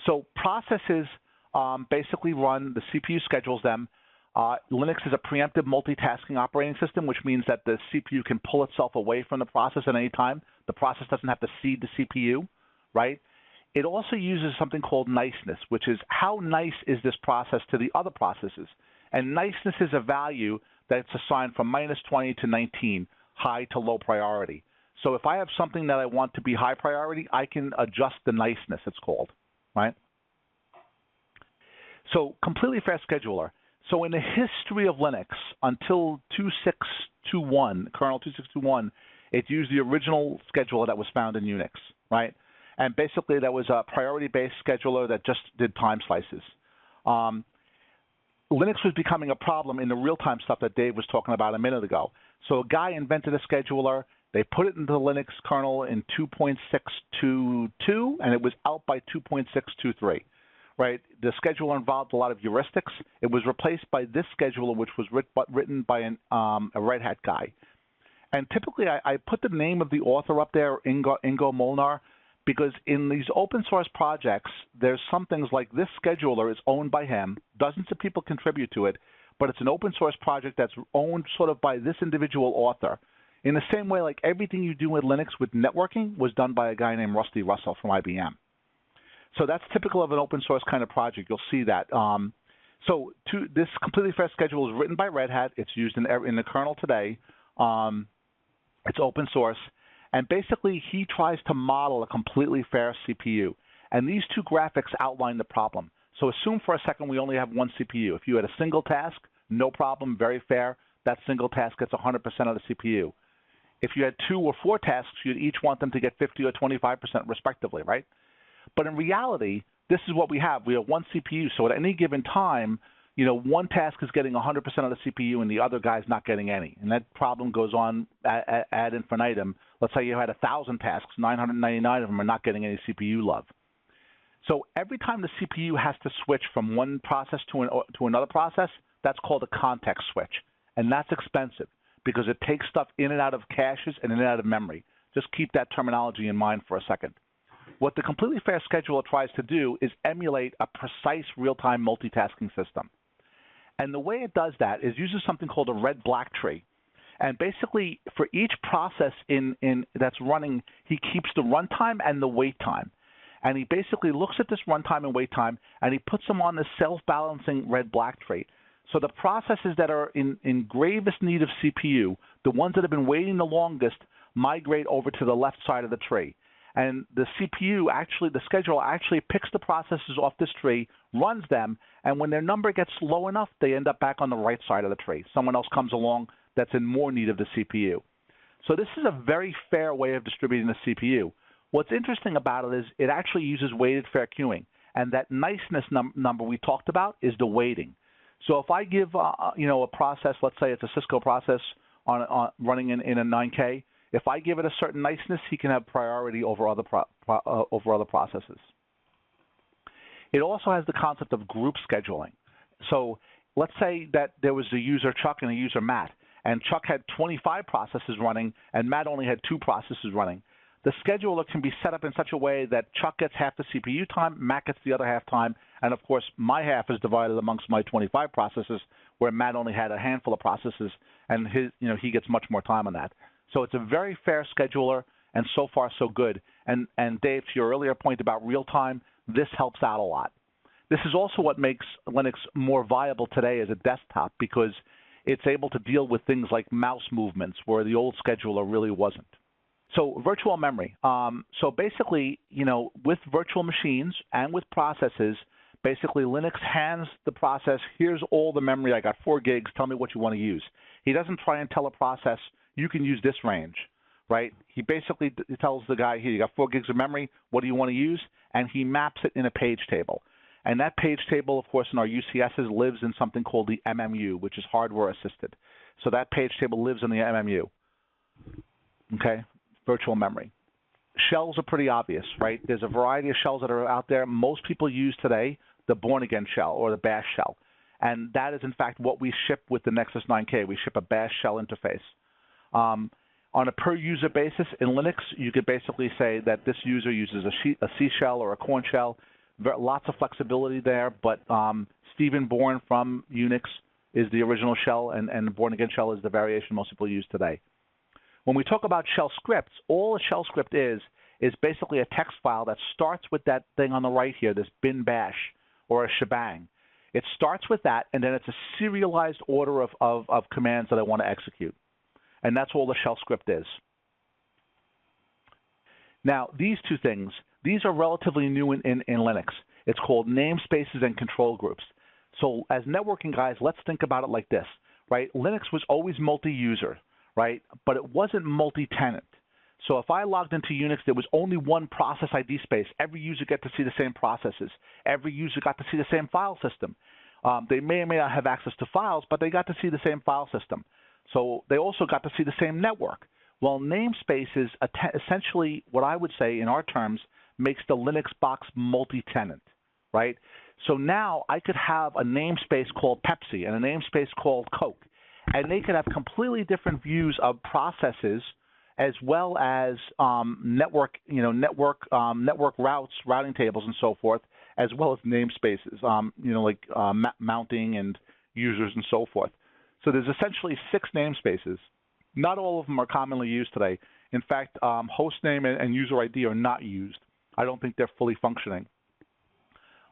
Speaker 1: So processes basically run, the CPU schedules them. Linux is a preemptive multitasking operating system, which means that the CPU can pull itself away from the process at any time. The process doesn't have to cede the CPU, right? It also uses something called niceness, which is how nice is this process to the other processes. And niceness is a value that's assigned from -20 to 19, high to low priority. So if I have something that I want to be high priority, I can adjust the niceness, it's called, right? So completely fast scheduler. So in the history of Linux, until 2621, kernel 2621, it used the original scheduler that was found in Unix, right? And basically, that was a priority-based scheduler that just did time slices. Linux was becoming a problem in the real-time stuff that Dave was talking about a minute ago. So a guy invented a scheduler. They put it into the Linux kernel in 2.622, and it was out by 2.623. Right? The scheduler involved a lot of heuristics. It was replaced by this scheduler, which was written by a Red Hat guy. And typically, I put the name of the author up there, Ingo Molnar, Because in these open source projects, there's some things like this scheduler is owned by him, dozens of people contribute to it, but it's an open source project that's owned sort of by this individual author. In the same way, like everything you do with Linux with networking was done by a guy named Rusty Russell from IBM. So that's typical of an open source kind of project. You'll see that. This completely fair schedule is written by Red Hat. It's used in the kernel today. It's open source. And basically, he tries to model a completely fair CPU. And these two graphics outline the problem. So assume for a second we only have one CPU. If you had a single task, no problem, very fair. That single task gets 100% of the CPU. If you had 2 or 4 tasks, you'd each want them to get 50 or 25% respectively, right? But in reality, this is what we have. We have one CPU. So at any given time, one task is getting 100% of the CPU and the other guy's not getting any. And that problem goes on ad infinitum. Let's say you had 1,000 tasks, 999 of them are not getting any CPU love. So every time the CPU has to switch from one process to another process, that's called a context switch. And that's expensive because it takes stuff in and out of caches and in and out of memory. Just keep that terminology in mind for a second. What the completely fair scheduler tries to do is emulate a precise real-time multitasking system. And the way it does that is uses something called a red-black tree. And basically, for each process that's running, he keeps the runtime and the wait time. And he basically looks at this runtime and wait time, and he puts them on this self-balancing red-black tree. So the processes that are in gravest need of CPU, the ones that have been waiting the longest, migrate over to the left side of the tree. And the CPU the scheduler actually picks the processes off this tree, runs them, and when their number gets low enough, they end up back on the right side of the tree. Someone else comes along that's in more need of the CPU. So this is a very fair way of distributing the CPU. What's interesting about it is it actually uses weighted fair queuing, and that niceness number we talked about is the weighting. So if I give a process, let's say it's a Cisco process running in a 9K, if I give it a certain niceness, he can have priority over other processes. It also has the concept of group scheduling. So let's say that there was a user Chuck and a user Matt, and Chuck had 25 processes running, and Matt only had 2 processes running. The scheduler can be set up in such a way that Chuck gets half the CPU time, Matt gets the other half time, and of course my half is divided amongst my 25 processes, where Matt only had a handful of processes, and he gets much more time on that. So it's a very fair scheduler, and so far so good. And Dave, to your earlier point about real time, this helps out a lot. This is also what makes Linux more viable today as a desktop, because it's able to deal with things like mouse movements where the old scheduler really wasn't. So virtual memory. So basically, with virtual machines and with processes, basically Linux hands the process, here's all the memory, I got 4 gigs, tell me what you want to use. He doesn't try and tell a process, you can use this range, right? He basically tells the guy, here, you got 4 gigs of memory, what do you want to use? And he maps it in a page table. And that page table, of course, in our UCSs lives in something called the MMU, which is hardware assisted. So that page table lives in the MMU, okay? Virtual memory. Shells are pretty obvious, right? There's a variety of shells that are out there. Most people use today the born-again shell or the bash shell. And that is, in fact, what we ship with the Nexus 9K. We ship a bash shell interface. On a per-user basis, in Linux, you could basically say that this user uses a C shell or a corn shell. Lots of flexibility there, but Stephen Bourne from Unix is the original shell, and the born-again shell is the variation most people use today. When we talk about shell scripts, all a shell script is basically a text file that starts with that thing on the right here, this bin bash or a shebang. It starts with that, and then it's a serialized order of commands that I want to execute. And that's all the shell script is. Now, these two things, these are relatively new in Linux. It's called namespaces and control groups. So as networking guys, let's think about it like this, right? Linux was always multi-user, right? But it wasn't multi-tenant. So if I logged into Unix, there was only one process ID space. Every user got to see the same processes. Every user got to see the same file system. They may or may not have access to files, but they got to see the same file system. So they also got to see the same network. Well, namespaces essentially, what I would say in our terms, makes the Linux box multi-tenant, right? So now I could have a namespace called Pepsi and a namespace called Coke, and they could have completely different views of processes as well as network routes, routing tables, and so forth, as well as namespaces, like mounting and users and so forth. So there's essentially 6 namespaces. Not all of them are commonly used today. In fact, hostname and user ID are not used. I don't think they're fully functioning.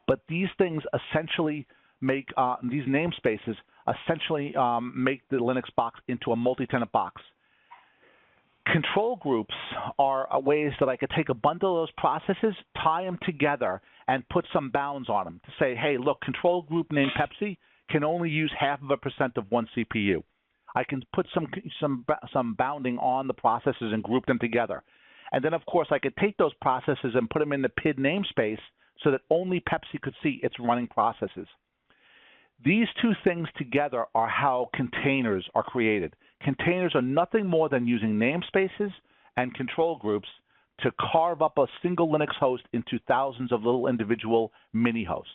Speaker 1: But these things essentially make, these namespaces essentially make the Linux box into a multi-tenant box. Control groups are ways that I could take a bundle of those processes, tie them together, and put some bounds on them to say, hey, look, control group named Pepsi can only use 0.5% of one CPU. I can put some bounding on the processes and group them together. And then, of course, I could take those processes and put them in the PID namespace so that only Pepsi could see its running processes. These two things together are how containers are created. Containers are nothing more than using namespaces and control groups to carve up a single Linux host into thousands of little individual mini hosts.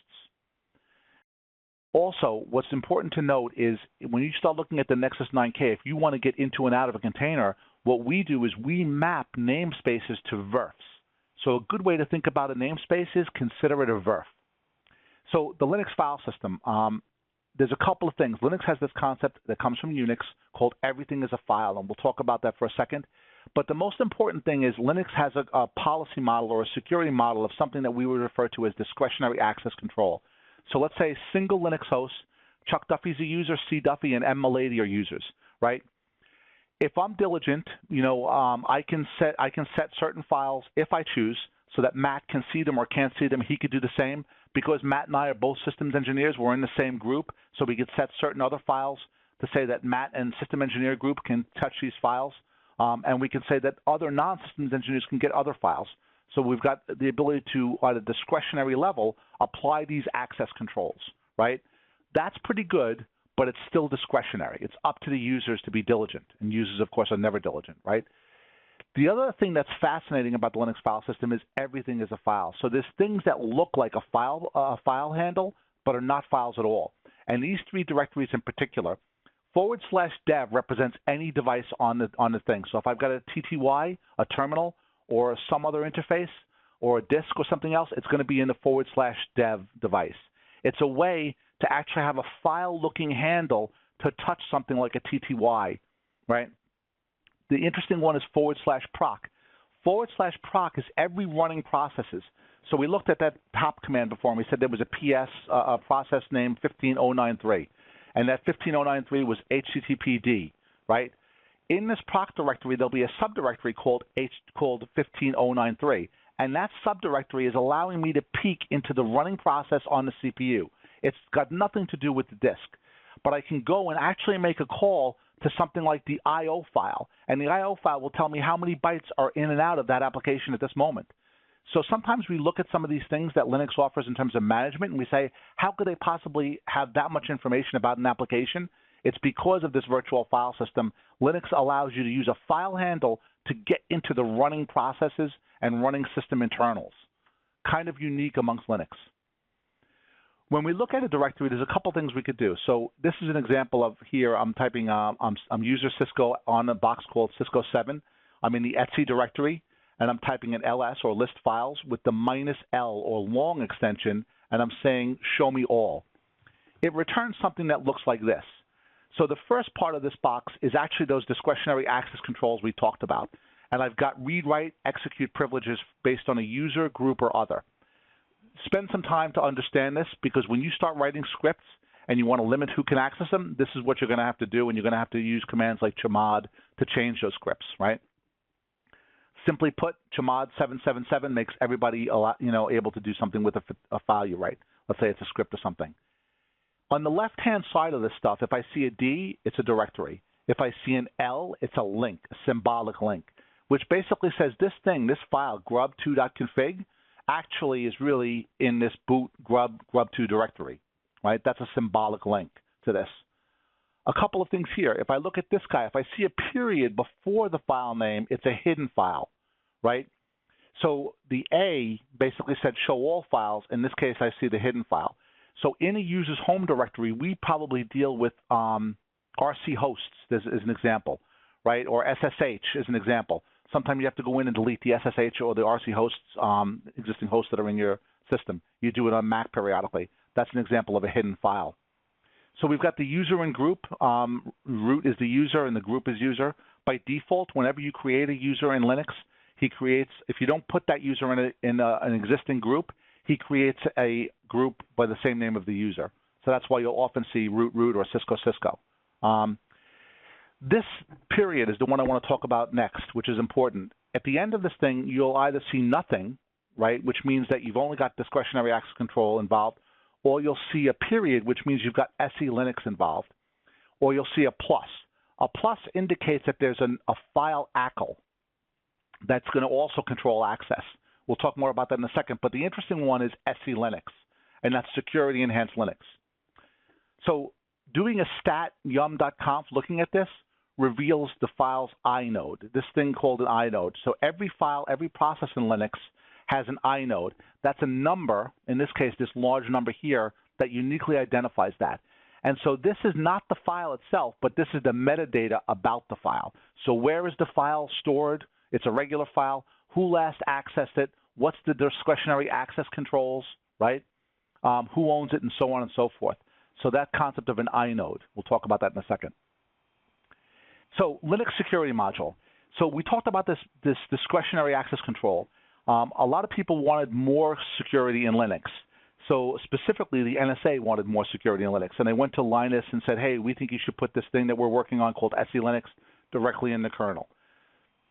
Speaker 1: Also, what's important to note is when you start looking at the Nexus 9K, if you want to get into and out of a container, what we do is we map namespaces to VRFs. So a good way to think about a namespace is consider it a VRF. So the Linux file system, there's a couple of things. Linux has this concept that comes from Unix called everything is a file, and we'll talk about that for a second. But the most important thing is Linux has a policy model or a security model of something that we would refer to as discretionary access control. So let's say single Linux host, Chuck Duffy's a user, C. Duffy, and M. Malady are users, right? If I'm diligent, I can set certain files if I choose so that Matt can see them or can't see them. He could do the same. Because Matt and I are both systems engineers, we're in the same group, so we could set certain other files to say that Matt and system engineer group can touch these files, and we can say that other non-systems engineers can get other files. So we've got the ability to, at a discretionary level, apply these access controls, right? That's pretty good, but it's still discretionary. It's up to the users to be diligent, and users, of course, are never diligent, right? The other thing that's fascinating about the Linux file system is everything is a file. So there's things that look like a file handle, but are not files at all. And these 3 directories in particular, /dev represents any device on the thing. So if I've got a TTY, a terminal, or some other interface, or a disk or something else, it's going to be in the /dev device. It's a way to actually have a file-looking handle to touch something like a TTY, right? The interesting one is /proc. /proc is every running processes. So we looked at that top command before, and we said there was a PS, a process named 15093. And that 15093 was HTTPD, right? In this proc directory, there'll be a subdirectory called 15093. And that subdirectory is allowing me to peek into the running process on the CPU. It's got nothing to do with the disk. But I can go and actually make a call to something like the I/O file. And the I/O file will tell me how many bytes are in and out of that application at this moment. So sometimes we look at some of these things that Linux offers in terms of management, and we say, how could they possibly have that much information about an application? It's because of this virtual file system. Linux allows you to use a file handle to get into the running processes and running system internals. Kind of unique amongst Linux. When we look at a directory, there's a couple things we could do. So this is an example of here. I'm typing, I'm user Cisco on a box called Cisco 7. I'm in the etc directory, and I'm typing in ls or list files with the -l or long extension, and I'm saying show me all. It returns something that looks like this. So the first part of this box is actually those discretionary access controls we talked about. And I've got read, write, execute privileges based on a user, group, or other. Spend some time to understand this, because when you start writing scripts and you want to limit who can access them, this is what you're going to have to do, and you're going to have to use commands like chmod to change those scripts, right? Simply put, chmod 777 makes everybody able to do something with a file you write. Let's say it's a script or something. On the left-hand side of this stuff, if I see a D, it's a directory. If I see an L, it's a link, a symbolic link, which basically says this thing, this file, grub2.config, actually is really in this boot grub2 directory, right? That's a symbolic link to this. A couple of things here. If I look at this guy, if I see a period before the file name, it's a hidden file, right? So the A basically said show all files. In this case, I see the hidden file. So in a user's home directory, we probably deal with RC hosts, as an example, right? Or SSH is an example. Sometimes you have to go in and delete the SSH or the RC hosts, existing hosts that are in your system. You do it on Mac periodically. That's an example of a hidden file. So we've got the user and group. Root is the user and the group is user. By default, whenever you create a user in Linux, he creates, if you don't put that user in an existing group, he creates a group by the same name of the user. So that's why you'll often see root or Cisco. This period is the one I want to talk about next, which is important. At the end of this thing, you'll either see nothing, right, which means that you've only got discretionary access control involved, or you'll see a period, which means you've got SELinux involved, or you'll see a plus. A plus indicates that there's a file ACL that's going to also control access. We'll talk more about that in a second, but the interesting one is SELinux, and that's Security Enhanced Linux. So doing a stat yum.conf, looking at this, reveals the file's inode, this thing called an inode. So every file, every process in Linux has an inode. That's a number, in this case, this large number here, that uniquely identifies that. And so this is not the file itself, but this is the metadata about the file. So where is the file stored? It's a regular file. Who last accessed it? What's the discretionary access controls, right? Who owns it, and so on and so forth. So that concept of an inode, we'll talk about that in a second. So Linux security module. So we talked about this discretionary access control. A lot of people wanted more security in Linux. So specifically, the NSA wanted more security in Linux. And they went to Linus and said, hey, we think you should put this thing that we're working on called SELinux directly in the kernel.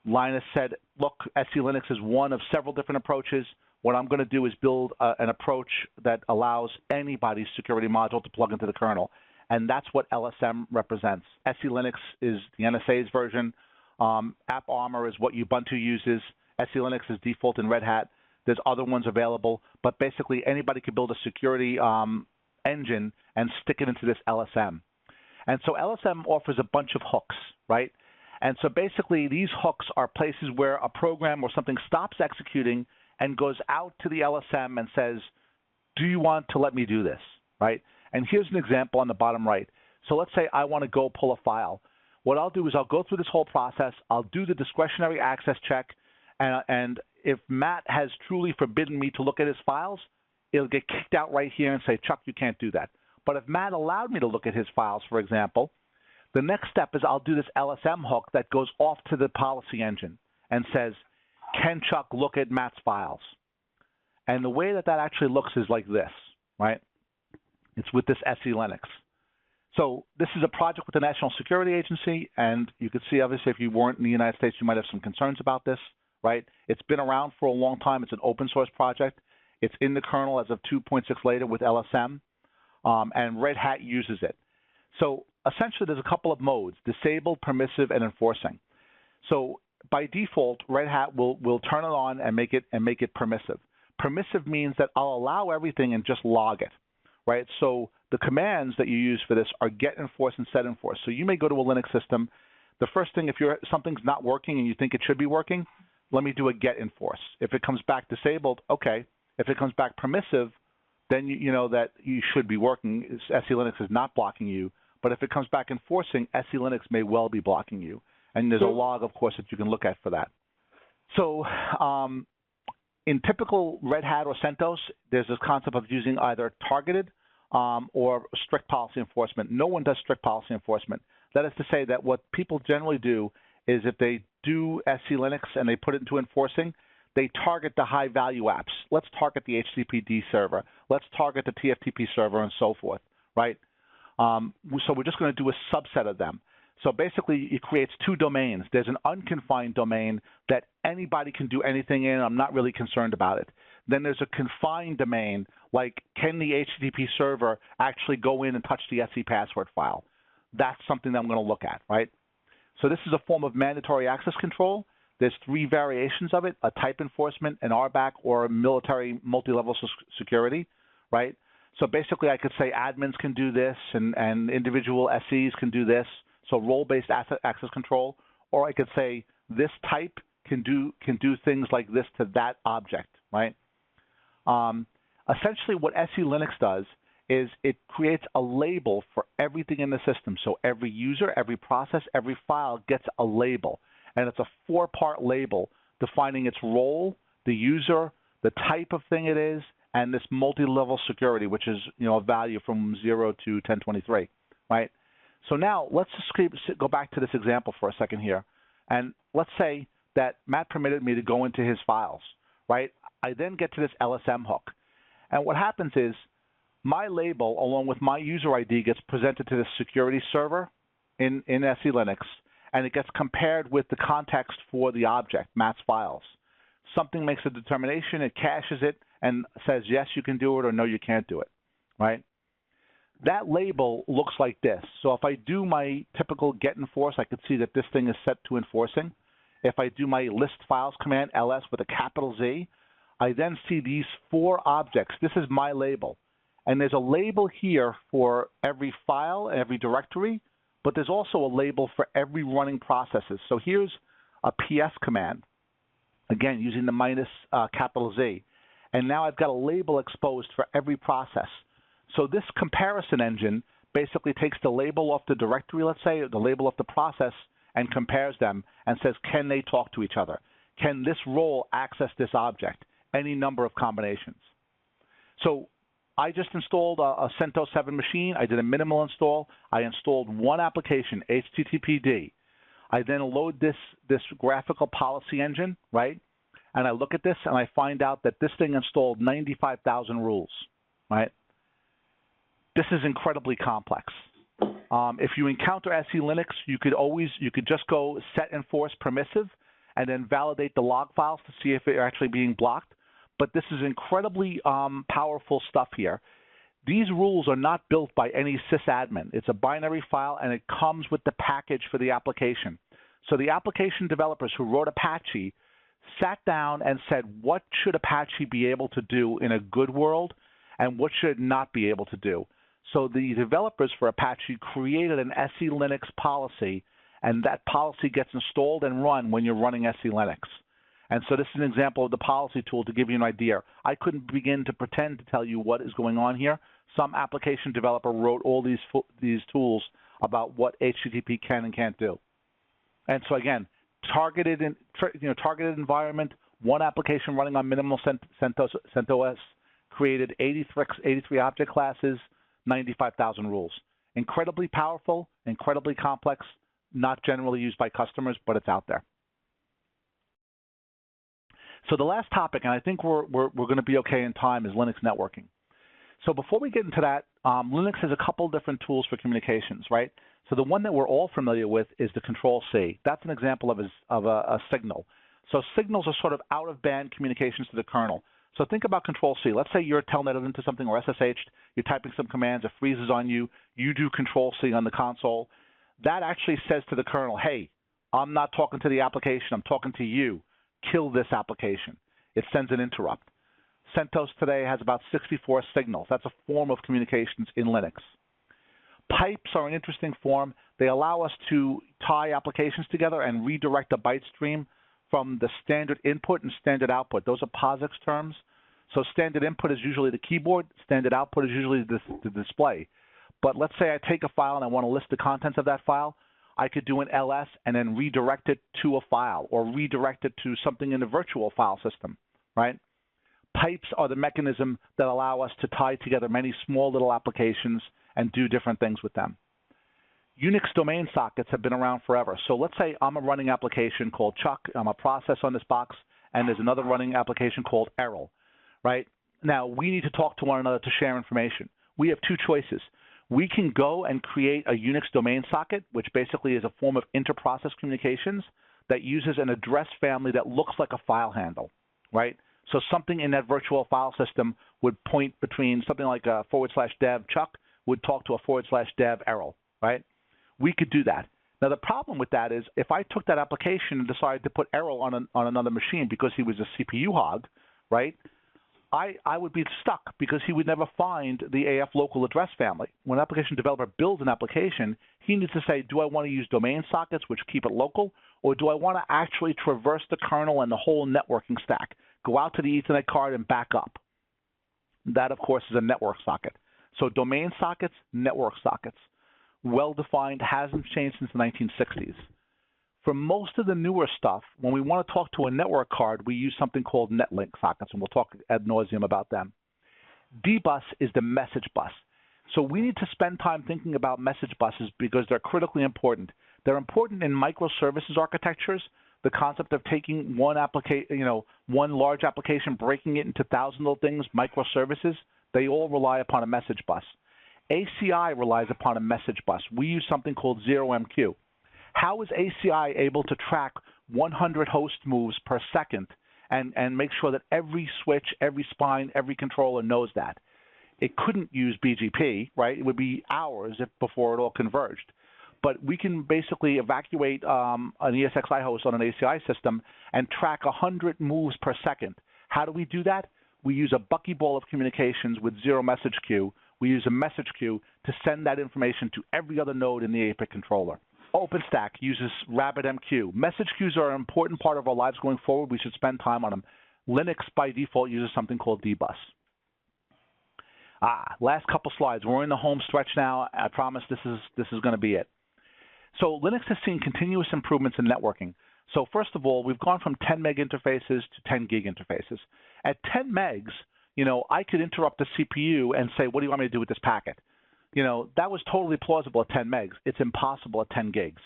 Speaker 1: Linus said, look, SELinux is one of several different approaches. What I'm going to do is build an approach that allows anybody's security module to plug into the kernel. And that's what LSM represents. SELinux is the NSA's version. AppArmor is what Ubuntu uses. SELinux is default in Red Hat. There's other ones available, but basically anybody could build a security engine and stick it into this LSM. And so LSM offers a bunch of hooks, right? And so basically these hooks are places where a program or something stops executing and goes out to the LSM and says, do you want to let me do this, right? And here's an example on the bottom right. So let's say I want to go pull a file. What I'll do is I'll go through this whole process. I'll do the discretionary access check. And if Matt has truly forbidden me to look at his files, it'll get kicked out right here and say, Chuck, you can't do that. But if Matt allowed me to look at his files, for example, the next step is I'll do this LSM hook that goes off to the policy engine and says, can Chuck look at Matt's files? And the way that that actually looks is like this, right? It's with this SELinux. So this is a project with the National Security Agency, and you can see, obviously, if you weren't in the United States, you might have some concerns about this, right? It's been around for a long time. It's an open source project. It's in the kernel as of 2.6 later with LSM, and Red Hat uses it. So essentially, there's a couple of modes: disabled, permissive, and enforcing. So by default, Red Hat will turn it on and make it permissive. Permissive means that I'll allow everything and just log it, right? So the commands that you use for this are get enforce and set enforce. So you may go to a Linux system. The first thing, if something's not working and you think it should be working, let me do a get enforce. If it comes back disabled, okay. If it comes back permissive, then you know that you should be working. SELinux is not blocking you. But if it comes back enforcing, SELinux may well be blocking you. And there's a log, of course, that you can look at for that. So in typical Red Hat or CentOS, there's this concept of using either targeted or strict policy enforcement. No one does strict policy enforcement. That is to say that what people generally do is if they do SELinux and they put it into enforcing, they target the high-value apps. Let's target the HTTPD server. Let's target the TFTP server and so forth, right? So we're just going to do a subset of them. So basically, it creates two domains. There's an unconfined domain that anybody can do anything in. I'm not really concerned about it. Then there's a confined domain, like can the HTTP server actually go in and touch the SE password file? That's something that I'm going to look at, right? So this is a form of mandatory access control. There's three variations of it: a type enforcement, an RBAC, or a military multi-level security, right? So basically, I could say admins can do this, and individual SEs can do this. So role-based access control, or I could say this type can do things like this to that object, right? Essentially, what SELinux does is it creates a label for everything in the system. So every user, every process, every file gets a label. And it's a 4-part label defining its role, the user, the type of thing it is, and this multi-level security, which is a value from 0 to 1023, right? So now let's just go back to this example for a second here. And let's say that Matt permitted me to go into his files, right? I then get to this LSM hook. And what happens is my label, along with my user ID, gets presented to the security server in SELinux, and it gets compared with the context for the object, Matt's files. Something makes a determination, it caches it, and says, yes, you can do it, or no, you can't do it, right? That label looks like this. So if I do my typical get enforce, I could see that this thing is set to enforcing. If I do my list files command, ls with a capital Z, I then see these 4 objects. This is my label. And there's a label here for every file, every directory, but there's also a label for every running processes. So here's a ps command, again, using the minus capital Z. And now I've got a label exposed for every process. So this comparison engine basically takes the label off the directory, let's say, the label off the process, and compares them and says, can they talk to each other? Can this role access this object? Any number of combinations. So I just installed a CentOS 7 machine. I did a minimal install. I installed one application, HTTPD. I then load this graphical policy engine, right? And I look at this and I find out that this thing installed 95,000 rules, right? This is incredibly complex. If you encounter SELinux, you could just go set enforce permissive and then validate the log files to see if they're actually being blocked. But this is incredibly powerful stuff here. These rules are not built by any sysadmin. It's a binary file, and it comes with the package for the application. So the application developers who wrote Apache sat down and said, what should Apache be able to do in a good world, and what should it not be able to do? So the developers for Apache created an SELinux policy, and that policy gets installed and run when you're running SELinux. And so this is an example of the policy tool to give you an idea. I couldn't begin to pretend to tell you what is going on here. Some application developer wrote all these tools about what HTTP can and can't do. And so again, targeted environment, one application running on minimal CentOS created 83 object classes, 95,000 rules. Incredibly powerful, incredibly complex, not generally used by customers, but it's out there. So the last topic, and I think we're going to be okay in time, is Linux networking. So before we get into that, Linux has a couple different tools for communications, right? So the one that we're all familiar with is the Control-C. That's an example of a signal. So signals are sort of out-of-band communications to the kernel. So think about Control-C. Let's say you're telnetted into something or SSH, you're typing some commands, it freezes on you, you do Control-C on the console. That actually says to the kernel, hey, I'm not talking to the application, I'm talking to you. Kill this application. It sends an interrupt. CentOS today has about 64 signals. That's a form of communications in Linux. Pipes are an interesting form. They allow us to tie applications together and redirect a byte stream from the standard input and standard output. Those are POSIX terms. So standard input is usually the keyboard. Standard output is usually the display. But let's say I take a file and I want to list the contents of that file. I could do an ls and then redirect it to a file or redirect it to something in the virtual file system, right? Pipes are the mechanism that allow us to tie together many small little applications and do different things with them. Unix domain sockets have been around forever. So let's say I'm a running application called Chuck, I'm a process on this box, and there's another running application called Errol, right? Now, we need to talk to one another to share information. We have two choices. We can go and create a Unix domain socket, which basically is a form of inter-process communications that uses an address family that looks like a file handle, right? So something in that virtual file system would point between something like a /dev Chuck would talk to a /dev Errol, right? We could do that. Now, the problem with that is if I took that application and decided to put Errol on another machine because he was a CPU hog, right, I would be stuck because he would never find the AF local address family. When an application developer builds an application, he needs to say, do I want to use domain sockets, which keep it local, or do I want to actually traverse the kernel and the whole networking stack, go out to the Ethernet card and back up? That, of course, is a network socket. So domain sockets, network sockets. Well-defined, hasn't changed since the 1960s. For most of the newer stuff, when we want to talk to a network card, we use something called netlink sockets, and we'll talk ad nauseum about them. D-bus is the message bus. So we need to spend time thinking about message buses because they're critically important. They're important in microservices architectures, the concept of taking one large application, breaking it into thousands of things, microservices. They all rely upon a message bus. ACI relies upon a message bus. We use something called 0MQ. How is ACI able to track 100 host moves per second and make sure that every switch, every spine, every controller knows that? It couldn't use BGP, right? It would be hours before it all converged. But we can basically evacuate an ESXi host on an ACI system and track 100 moves per second. How do we do that? We use a buckyball of communications with zero message queue. We use a message queue to send that information to every other node in the APIC controller. OpenStack uses RabbitMQ. Message queues are an important part of our lives going forward. We should spend time on them. Linux, by default, uses something called dbus. Last couple slides. We're in the home stretch now. I promise this is going to be it. So Linux has seen continuous improvements in networking. So first of all, we've gone from 10 meg interfaces to 10 gig interfaces. At 10 megs, I could interrupt the CPU and say, what do you want me to do with this packet? That was totally plausible at 10 megs. It's impossible at 10 gigs.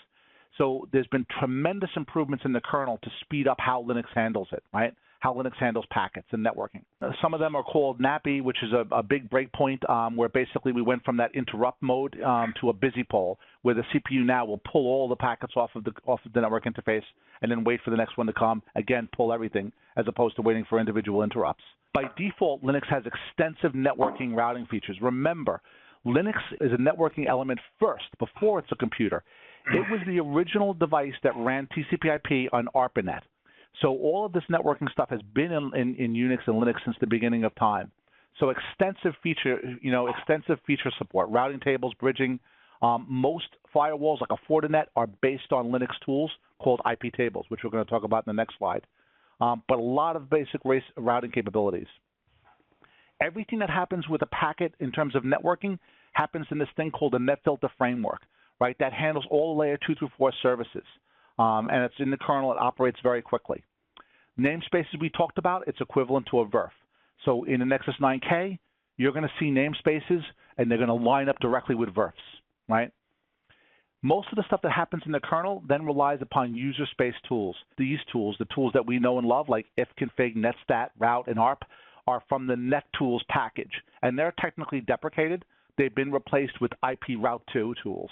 Speaker 1: So there's been tremendous improvements in the kernel to speed up how Linux handles it, right? How Linux handles packets and networking. Some of them are called NAPI, which is a big breakpoint where basically we went from that interrupt mode to a busy poll, where the CPU now will pull all the packets off of the network interface and then wait for the next one to come. Again, pull everything as opposed to waiting for individual interrupts. By default, Linux has extensive networking routing features. Remember, Linux is a networking element first, before it's a computer. It was the original device that ran TCP/IP on ARPANET. So all of this networking stuff has been in Unix and Linux since the beginning of time. So extensive feature support, routing tables, bridging. Most firewalls, like a Fortinet, are based on Linux tools called IP tables, which we're going to talk about in the next slide. But a lot of basic routing capabilities. Everything that happens with a packet in terms of networking happens in this thing called the NetFilter framework, right? That handles all layer 2 through 4 services. And it's in the kernel. It operates very quickly. Namespaces we talked about, it's equivalent to a VRF. So in the Nexus 9K, you're going to see namespaces, and they're going to line up directly with VRFs, right? Most of the stuff that happens in the kernel then relies upon user space tools. These tools, the tools that we know and love, like ifconfig, netstat, route, and ARP, are from the nettools package. And they're technically deprecated. They've been replaced with IP route 2 tools.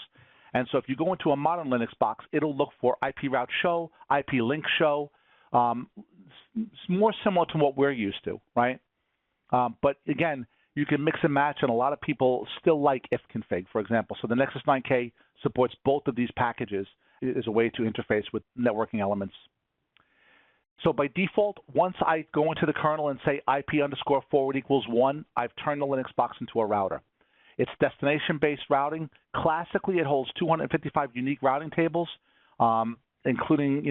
Speaker 1: And so if you go into a modern Linux box, it'll look for IP route show, IP link show, more similar to what we're used to, right? But again, you can mix and match, and a lot of people still like ifconfig, for example. So the Nexus 9K supports both of these packages as a way to interface with networking elements. So by default, once I go into the kernel and say IP_forward = 1, I've turned the Linux box into a router. It's destination-based routing. Classically, it holds 255 unique routing tables, including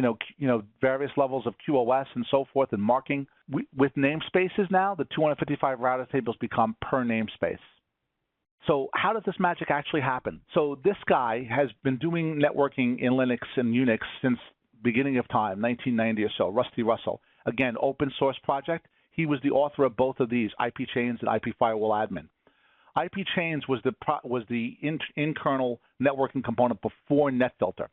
Speaker 1: various levels of QoS and so forth and marking. With namespaces now, the 255 router tables become per namespace. So how does this magic actually happen? So this guy has been doing networking in Linux and Unix since beginning of time, 1990 or so, Rusty Russell. Again, open source project. He was the author of both of these, IP Chains and IP Firewall Admin. IP Chains was the in-kernel networking component before NetFilter.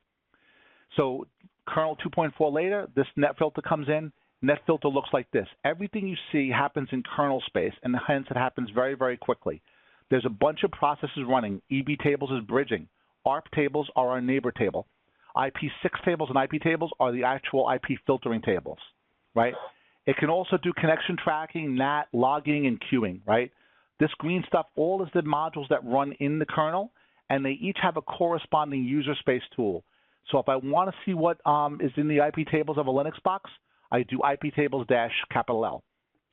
Speaker 1: So kernel 2.4 later, this NetFilter comes in. NetFilter looks like this. Everything you see happens in kernel space, and hence it happens very, very quickly. There's a bunch of processes running. EB tables is bridging. ARP tables are our neighbor table. IP6 tables and IP tables are the actual IP filtering tables, right? It can also do connection tracking, NAT, logging, and queuing, right? This green stuff, all is the modules that run in the kernel, and they each have a corresponding user space tool. So if I want to see what is in the IP tables of a Linux box, I do IP tables -L,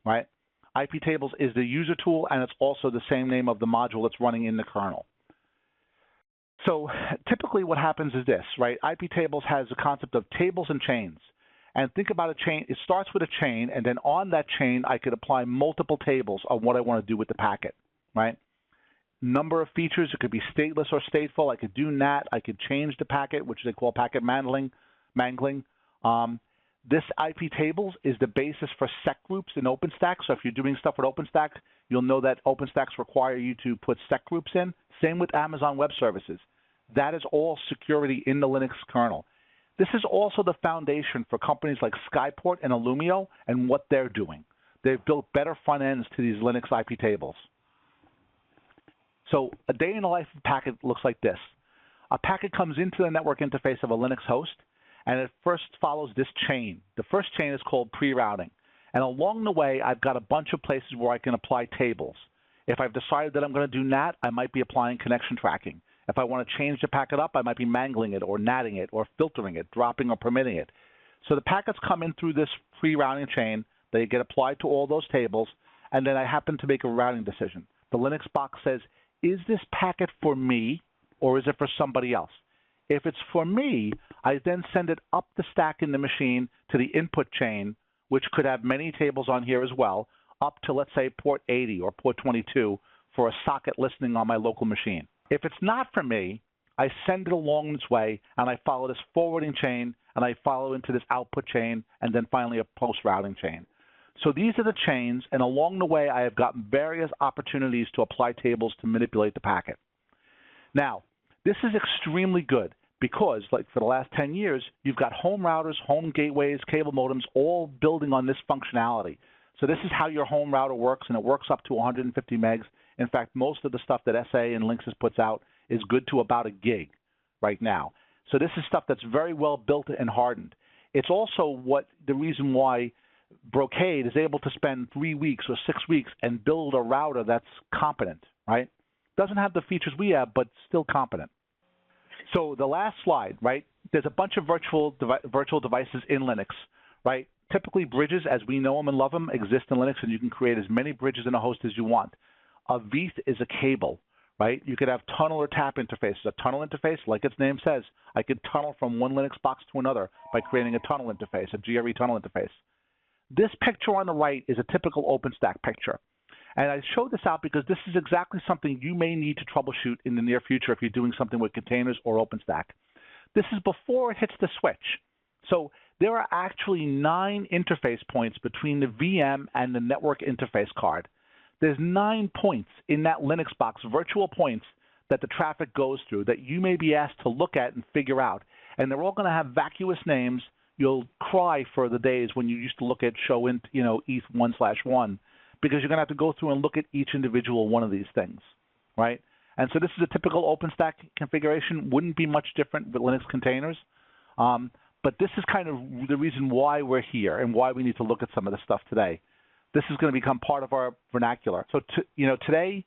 Speaker 1: right? IP tables is the user tool, and it's also the same name of the module that's running in the kernel. So typically what happens is this, right? IP tables has a concept of tables and chains. And think about a chain. It starts with a chain, and then on that chain, I could apply multiple tables of what I want to do with the packet, right? number of features. It could be stateless or stateful. I could do NAT. I could change the packet, which they call packet mangling. This IP tables is the basis for sec groups in OpenStack. So if you're doing stuff with OpenStack, you'll know that OpenStacks require you to put sec groups in. Same with Amazon Web Services. That is all security in the Linux kernel. This is also the foundation for companies like Skyport and Illumio and what they're doing. They've built better front ends to these Linux IP tables. So a day in the life of a packet looks like this. A packet comes into the network interface of a Linux host, and it first follows this chain. The first chain is called pre-routing. And along the way, I've got a bunch of places where I can apply tables. If I've decided that I'm going to do NAT, I might be applying connection tracking. If I want to change the packet up, I might be mangling it or natting it or filtering it, dropping or permitting it. So the packets come in through this pre-routing chain. They get applied to all those tables, and then I happen to make a routing decision. The Linux box says, is this packet for me or is it for somebody else? If it's for me, I then send it up the stack in the machine to the input chain, which could have many tables on here as well, up to, let's say, port 80 or port 22 for a socket listening on my local machine. If it's not for me, I send it along this way, and I follow this forwarding chain, and I follow into this output chain, and then finally a post-routing chain. So these are the chains, and along the way, I have gotten various opportunities to apply tables to manipulate the packet. Now, this is extremely good because, like for the last 10 years, you've got home routers, home gateways, cable modems, all building on this functionality. So this is how your home router works, and it works up to 150 megs. In fact, most of the stuff that SA and Linksys puts out is good to about a gig right now. So this is stuff that's very well built and hardened. It's also the reason why Brocade is able to spend 3 weeks or 6 weeks and build a router that's competent, right? Doesn't have the features we have, but still competent. So the last slide, right? There's a bunch of virtual devices in Linux, right? Typically, bridges, as we know them and love them, exist in Linux, and you can create as many bridges in a host as you want. A VETH is a cable, right? You could have tunnel or tap interfaces. A tunnel interface, like its name says, I could tunnel from one Linux box to another by creating a tunnel interface, a GRE tunnel interface. This picture on the right is a typical OpenStack picture. And I showed this out because this is exactly something you may need to troubleshoot in the near future if you're doing something with containers or OpenStack. This is before it hits the switch. So there are actually 9 interface points between the VM and the network interface card. There's 9 points in that Linux box, virtual points, that the traffic goes through that you may be asked to look at and figure out. And they're all going to have vacuous names. You'll cry for the days when you used to look at show int, ETH1/1, because you're going to have to go through and look at each individual one of these things, right? And so this is a typical OpenStack configuration. Wouldn't be much different with Linux containers. But this is kind of the reason why we're here and why we need to look at some of this stuff today. This is going to become part of our vernacular. So, today,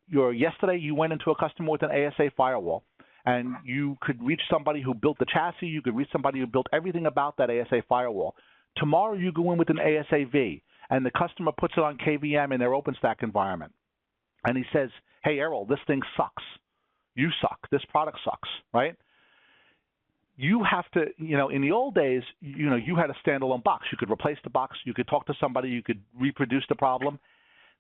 Speaker 1: yesterday you went into a customer with an ASA firewall, and you could reach somebody who built the chassis. You could reach somebody who built everything about that ASA firewall. Tomorrow you go in with an ASAV, and the customer puts it on KVM in their OpenStack environment. And he says, hey, Errol, this thing sucks. You suck. This product sucks, right? You have to, in the old days, you had a standalone box. You could replace the box. You could talk to somebody. You could reproduce the problem.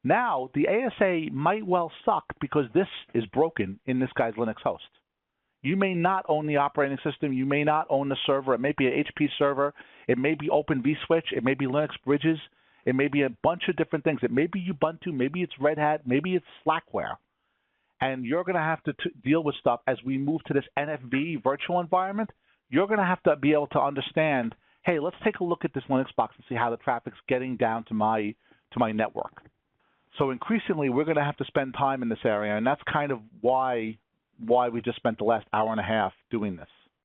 Speaker 1: Now, the ASA might well suck because this is broken in this guy's Linux host. You may not own the operating system. You may not own the server. It may be an HP server. It may be Open vSwitch. It may be Linux bridges. It may be a bunch of different things. It may be Ubuntu. Maybe it's Red Hat. Maybe it's Slackware. And you're going to have to deal with stuff as we move to this NFV virtual environment. You're going to have to be able to understand, hey, let's take a look at this Linux box and see how the traffic's getting down to my network. So increasingly, we're going to have to spend time in this area, and that's kind of why we just spent the last hour and a half doing this.